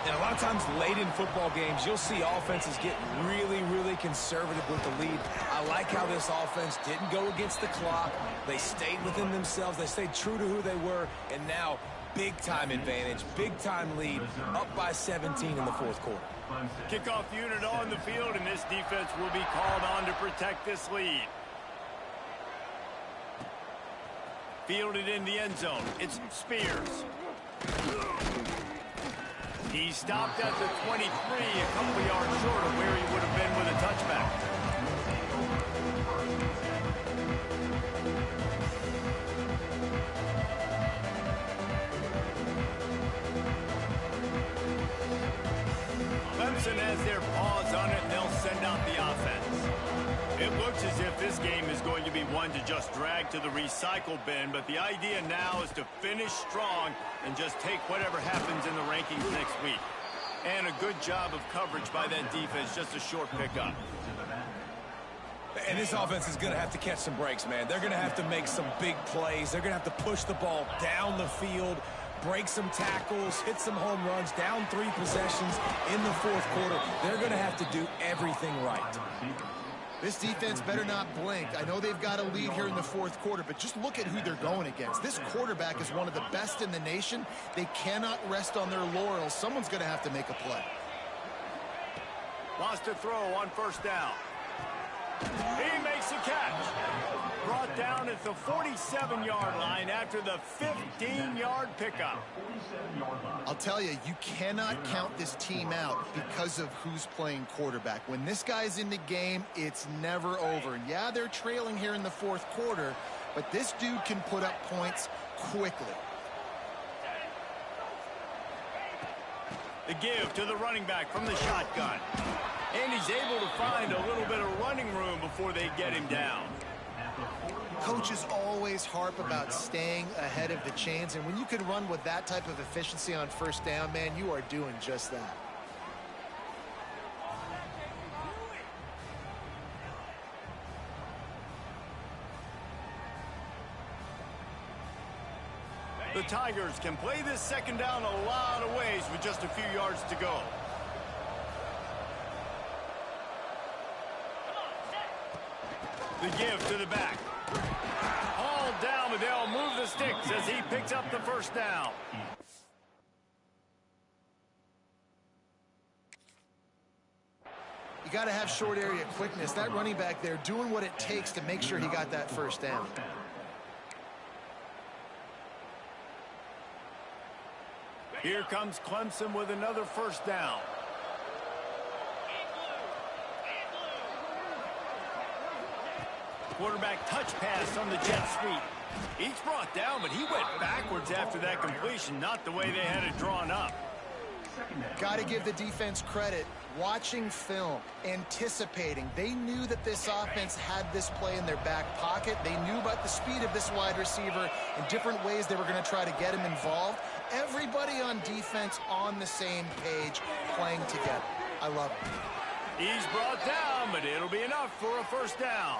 Speaker 2: And a lot of times late in football games, you'll see offenses get really, really conservative with the lead. I like how this offense didn't go against the clock. They stayed within themselves. They stayed true to who they were. And now, big-time advantage, big-time lead, up by 17 in the 4th quarter.
Speaker 1: Kickoff unit on the field, and this defense will be called on to protect this lead. Fielded in the end zone. It's Spears. He stopped at the 23, a couple yards short of where he would have been with a touchback. Clemson has their paws on it, and they'll send out the offense. It looks as if this game is going to be one to just drag to the recycle bin, but the idea now is to finish strong and just take whatever happens in the rankings next week. And a good job of coverage by that defense, just a short pickup.
Speaker 2: And this offense is going to have to catch some breaks, man. They're going to have to make some big plays. They're going to have to push the ball down the field, break some tackles, hit some home runs, down 3 possessions in the 4th quarter. They're going to have to do everything right.
Speaker 3: This defense better not blink. I know they've got a lead here in the 4th quarter, but just look at who they're going against. This quarterback is one of the best in the nation. They cannot rest on their laurels. Someone's going to have to make a play.
Speaker 1: Lost a throw on 1st down. He makes a catch. Brought down at the 47-yard line after the 15-yard pickup.
Speaker 3: I'll tell you, you cannot count this team out because of who's playing quarterback. When this guy's in the game, it's never over. And yeah, they're trailing here in the 4th quarter, but this dude can put up points quickly.
Speaker 1: The give to the running back from the shotgun. And he's able to find a little bit of running room before they get him down.
Speaker 3: Coaches always harp about staying ahead of the chains, and when you can run with that type of efficiency on 1st down, man, you are doing just that.
Speaker 1: The Tigers can play this 2nd down a lot of ways with just a few yards to go. The give to the back. Hauled down, but they'll move the sticks as he picks up the 1st down.
Speaker 3: You got to have short area quickness. That running back there doing what it takes to make sure he got that 1st down.
Speaker 1: Here comes Clemson with another first down. Quarterback touch pass on the jet sweep. He's brought down, but he went backwards after that completion, not the way they had it drawn up.
Speaker 3: Got to give the defense credit. Watching film, anticipating. They knew that this offense had this play in their back pocket. They knew about the speed of this wide receiver and different ways they were going to try to get him involved. Everybody on defense on the same page, playing together. I love it.
Speaker 1: He's brought down, but it'll be enough for a first down.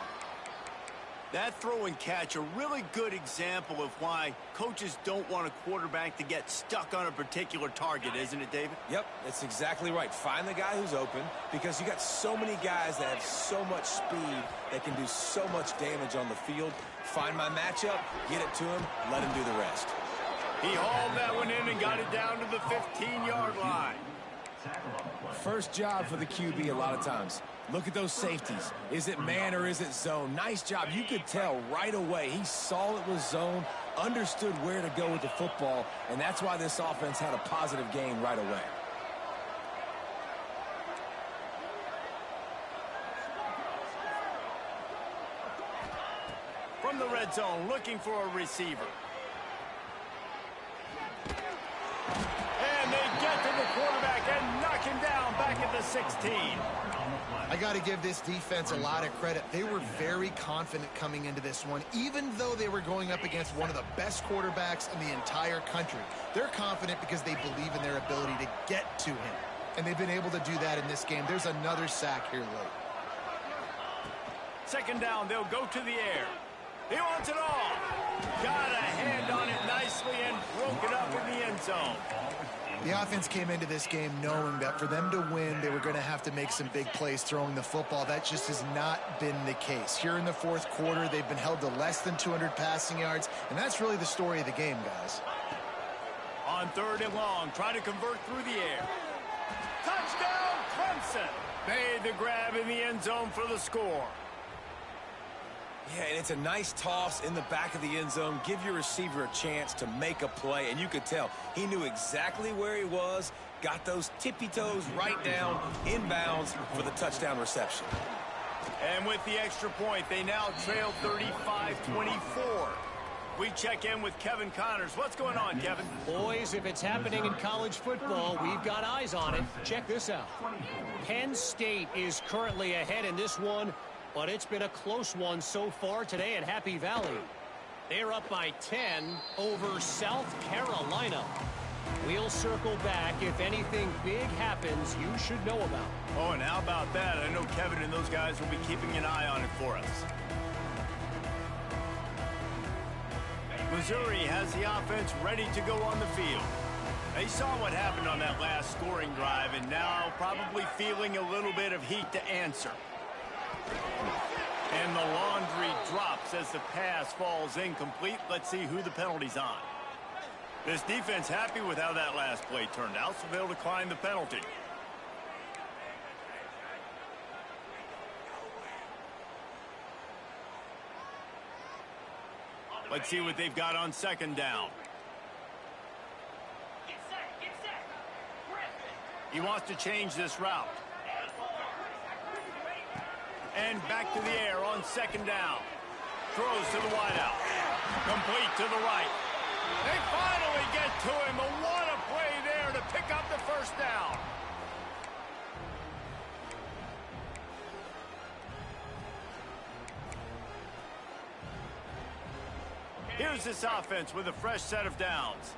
Speaker 1: That throw and catch, a really good example of why coaches don't want a quarterback to get stuck on a particular target, isn't it, David?
Speaker 2: Yep, that's exactly right. Find the guy who's open, because you got so many guys that have so much speed that can do so much damage on the field. Find my matchup, get it to him, let him do the rest.
Speaker 1: He hauled that one in and got it down to the 15-yard line.
Speaker 2: First job for the QB a lot of times. Look at those safeties. Is it man or is it zone? Nice job. You could tell right away. He saw it was zone, understood where to go with the football, and that's why this offense had a positive gain right away.
Speaker 1: From the red zone, looking for a receiver. And they get to the quarterback and knock him down back at the 16.
Speaker 3: I got to give this defense a lot of credit. They were very confident coming into this one, even though they were going up against one of the best quarterbacks in the entire country. They're confident because they believe in their ability to get to him, and they've been able to do that in this game. There's another sack here late.
Speaker 1: Second down, they'll go to the air. He wants it all. Got a hand on it nicely and broke it up in the end zone.
Speaker 3: The offense came into this game knowing that for them to win, they were going to have to make some big plays throwing the football. That just has not been the case. Here in the fourth quarter, they've been held to less than 200 passing yards, and that's really the story of the game, guys.
Speaker 1: On third and long, try to convert through the air. Touchdown, Clemson. Made the grab in the end zone for the score.
Speaker 2: Yeah, and it's a nice toss in the back of the end zone. Give your receiver a chance to make a play, and you could tell he knew exactly where he was, got those tippy toes right down, inbounds for the touchdown reception.
Speaker 1: And with the extra point, they now trail 35-24. We check in with Kevin Connors. What's going on, Kevin?
Speaker 6: Boys, if it's happening in college football, we've got eyes on it. Check this out. Penn State is currently ahead in this one, but it's been a close one so far today at Happy Valley. They're up by 10 over South Carolina. We'll circle back if anything big happens you should know about.
Speaker 1: Oh, and how about that? I know Kevin and those guys will be keeping an eye on it for us. Missouri has the offense ready to go on the field. They saw what happened on that last scoring drive and now probably feeling a little bit of heat to answer. And the laundry drops as the pass falls incomplete. Let's see who the penalty's on. This defense happy with how that last play turned out, so they'll decline the penalty. Let's see what they've got on second down. He wants to change this route. And back to the air on second down. Throws to the wideout. Complete to the right. They finally get to him. But what a play there to pick up the first down. Here's this offense with a fresh set of downs.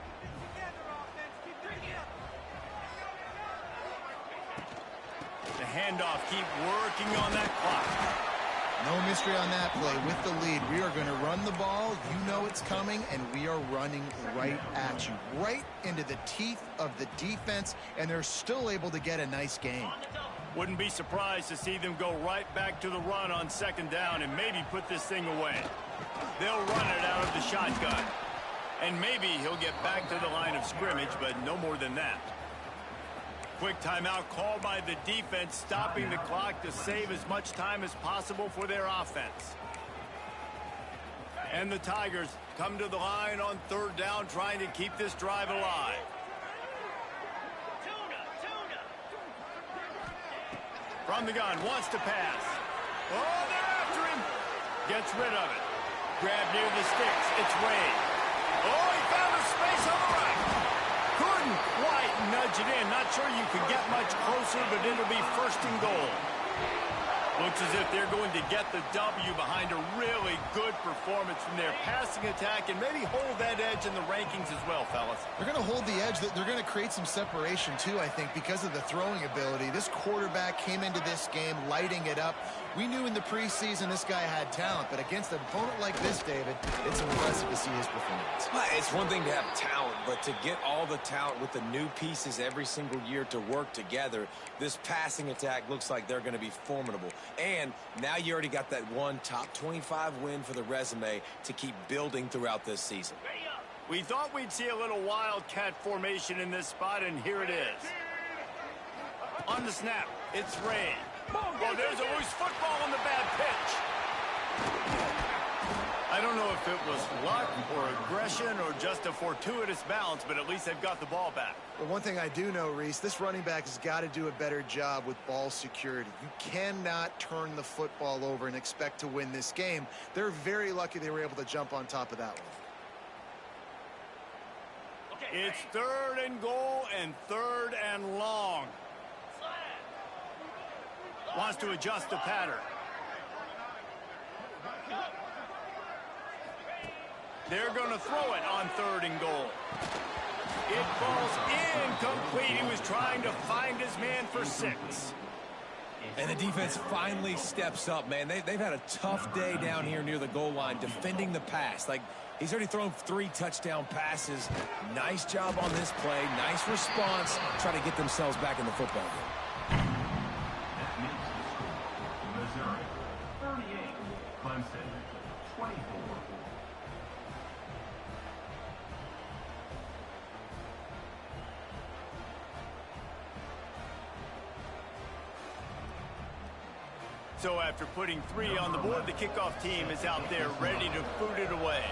Speaker 1: The handoff, keep working on that clock.
Speaker 3: No mystery on that play. With the lead, we are going to run the ball. You know it's coming, and we are running right at you. Right into the teeth of the defense, and they're still able to get a nice gain.
Speaker 1: Wouldn't be surprised to see them go right back to the run on second down and maybe put this thing away. They'll run it out of the shotgun. And maybe he'll get back to the line of scrimmage, but no more than that. Quick timeout called by the defense, stopping the clock to save as much time as possible for their offense. And the Tigers come to the line on third down, trying to keep this drive alive. From the gun, wants to pass. Oh, they're after him. Gets rid of it. Grab near the sticks. It's Ray. Oh, he found a space on the right. Couldn't quite nudge it in. Not sure you could get much closer, but it'll be first and goal. Looks as if they're going to get the W behind a really good performance from their passing attack and maybe hold that edge in the rankings as well, fellas.
Speaker 3: They're going to hold the edge. They're going to create some separation, too, I think, because of the throwing ability. This quarterback came into this game lighting it up. We knew in the preseason this guy had talent, but against an opponent like this, David, it's impressive to see his performance.
Speaker 2: Well, it's one thing to have talent, but to get all the talent with the new pieces every single year to work together, this passing attack looks like they're going to be formidable. And now you already got that one top 25 win for the resume to keep building throughout this season.
Speaker 1: We thought we'd see a little wildcat formation in this spot, and here it is. On the snap, it's Ray. Oh, there's a loose football on the bad pitch. I don't know if it was luck or aggression or just a fortuitous bounce, but at least they've got the ball back.
Speaker 3: But one thing I do know, Reese, this running back has got to do a better job with ball security. You cannot turn the football over and expect to win this game. They're very lucky they were able to jump on top of that one.
Speaker 1: It's third and goal and third and long. Wants to adjust the pattern. They're going to throw it on third and goal. It falls incomplete. He was trying to find his man for 6.
Speaker 2: And the defense finally steps up, man. They've had a tough day down here near the goal line defending the pass. Like, he's already thrown 3 touchdown passes. Nice job on this play. Nice response. Try to get themselves back in the football game.
Speaker 4: Missouri, 38. Clemson, 24.
Speaker 1: So after putting 3 on the board, the kickoff team is out there ready to boot it away.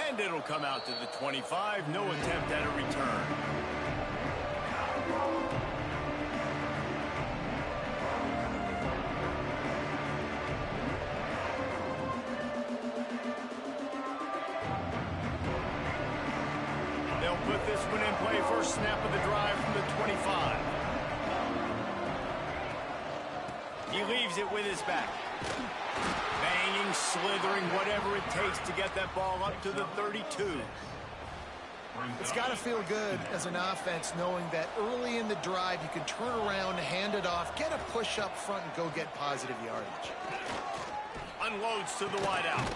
Speaker 1: And it'll come out to the 25. No attempt at a return. They'll put this one in play. First snap of the drive from the 25. He leaves it with his back. Banging, slithering, whatever it takes to get that ball up to the 32.
Speaker 3: It's got to feel good as an offense knowing that early in the drive you can turn around, hand it off, get a push up front, and go get positive yardage.
Speaker 1: Unloads to the wideout.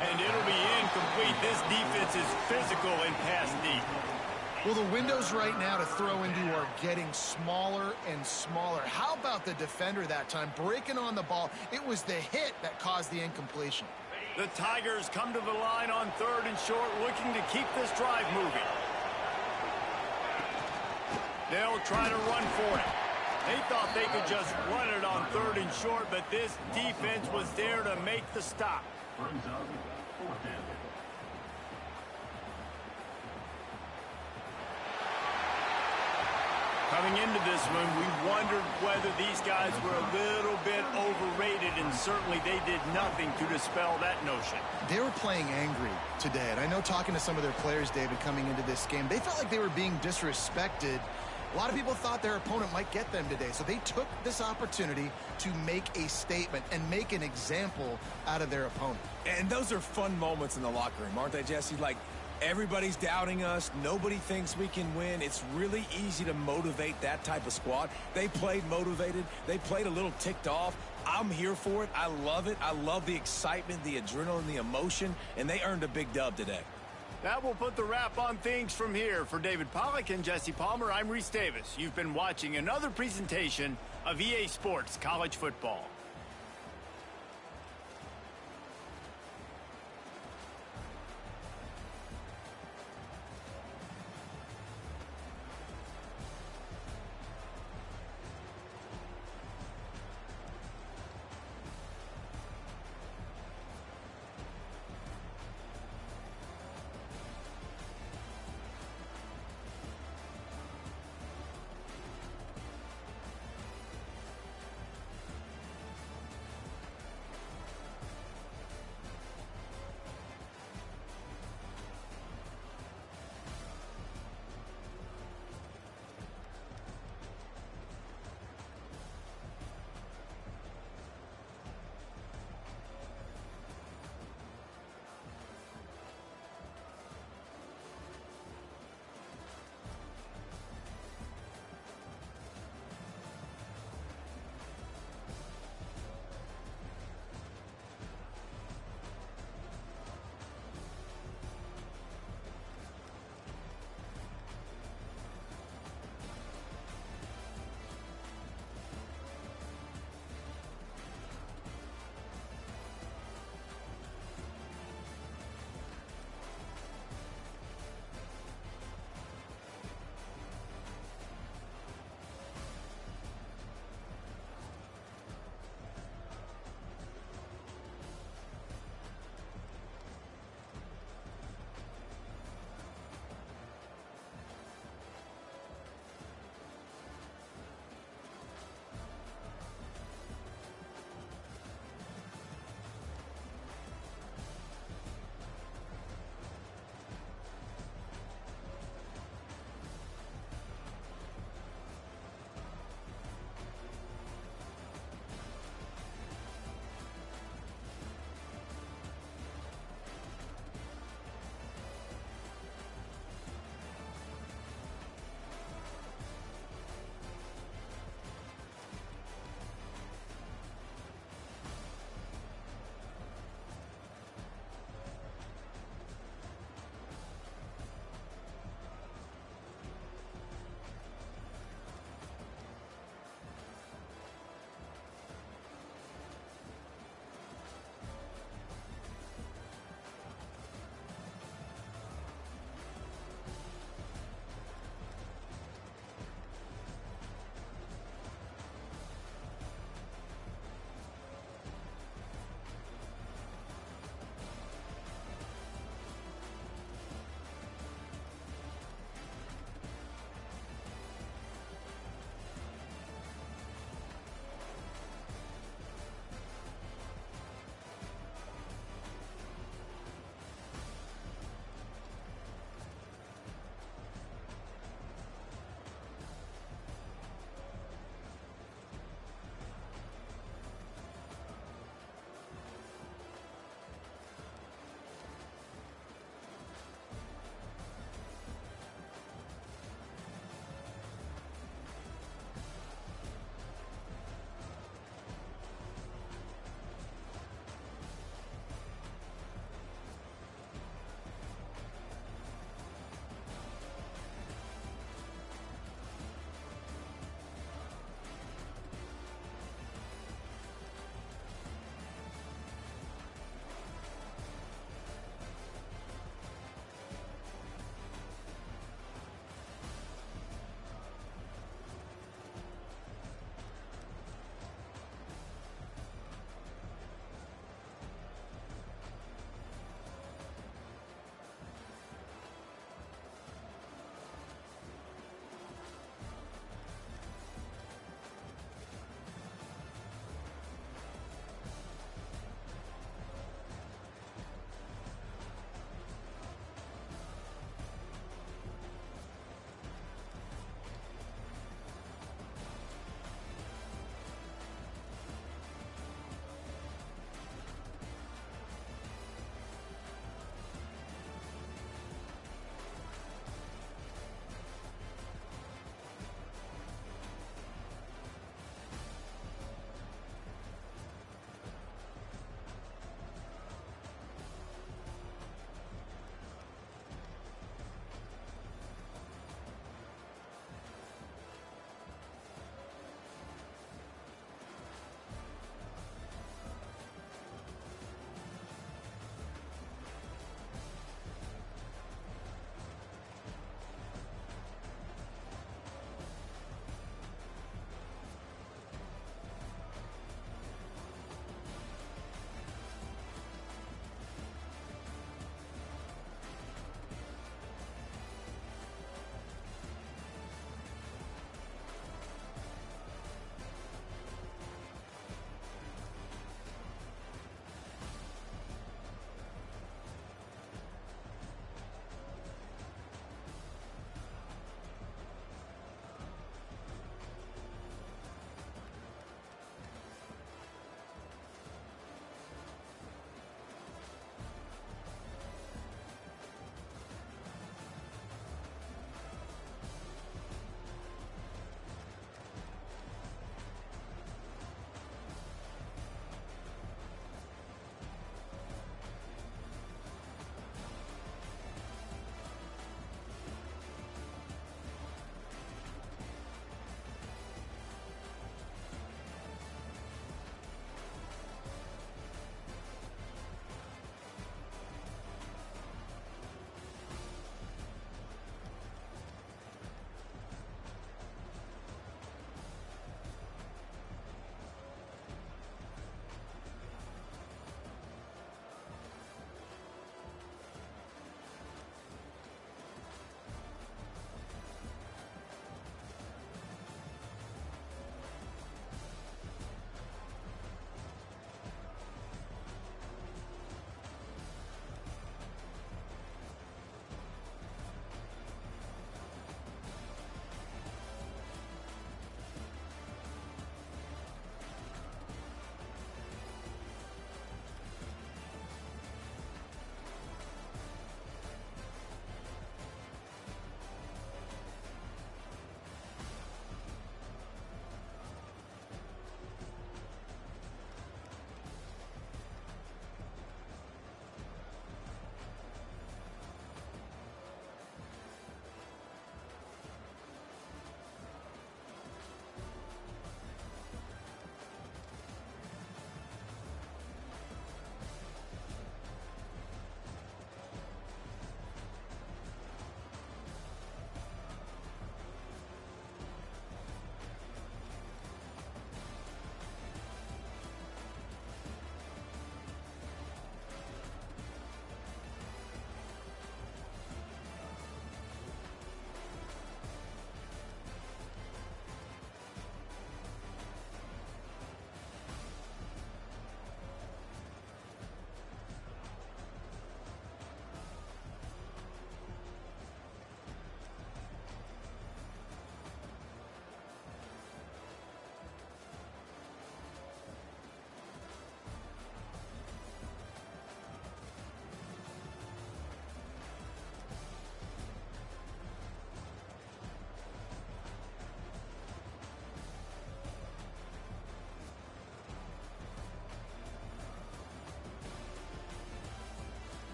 Speaker 1: And it'll be incomplete. This defense is physical and pass deep.
Speaker 3: Well, the windows right now to throw into are getting smaller and smaller. How about the defender that time breaking on the ball? It was the hit that caused the incompletion.
Speaker 1: The Tigers come to the line on third and short, looking to keep this drive moving. They'll try to run for it. They thought they could just run it on third and short, but this defense was there to make the stop.
Speaker 4: Brings up 4th down.
Speaker 1: Coming into this one, we wondered whether these guys were a little bit overrated, and certainly they did nothing to dispel that notion.
Speaker 3: They were playing angry today, and I know talking to some of their players, David, coming into this game, they felt like they were being disrespected. A lot of people thought their opponent might get them today, so they took this opportunity to make a statement and make an example out of their opponent.
Speaker 2: And those are fun moments in the locker room, aren't they, Jesse? Like, everybody's doubting us. Nobody thinks we can win. It's really easy to motivate that type of squad. They played motivated. They played a little ticked off. I'm here for it. I love it. I love the excitement, the adrenaline, the emotion, and they earned a big dub today.
Speaker 1: That will put the wrap on things from here. For David Pollack and Jesse Palmer, I'm Reese Davis. You've been watching another presentation of EA Sports College Football.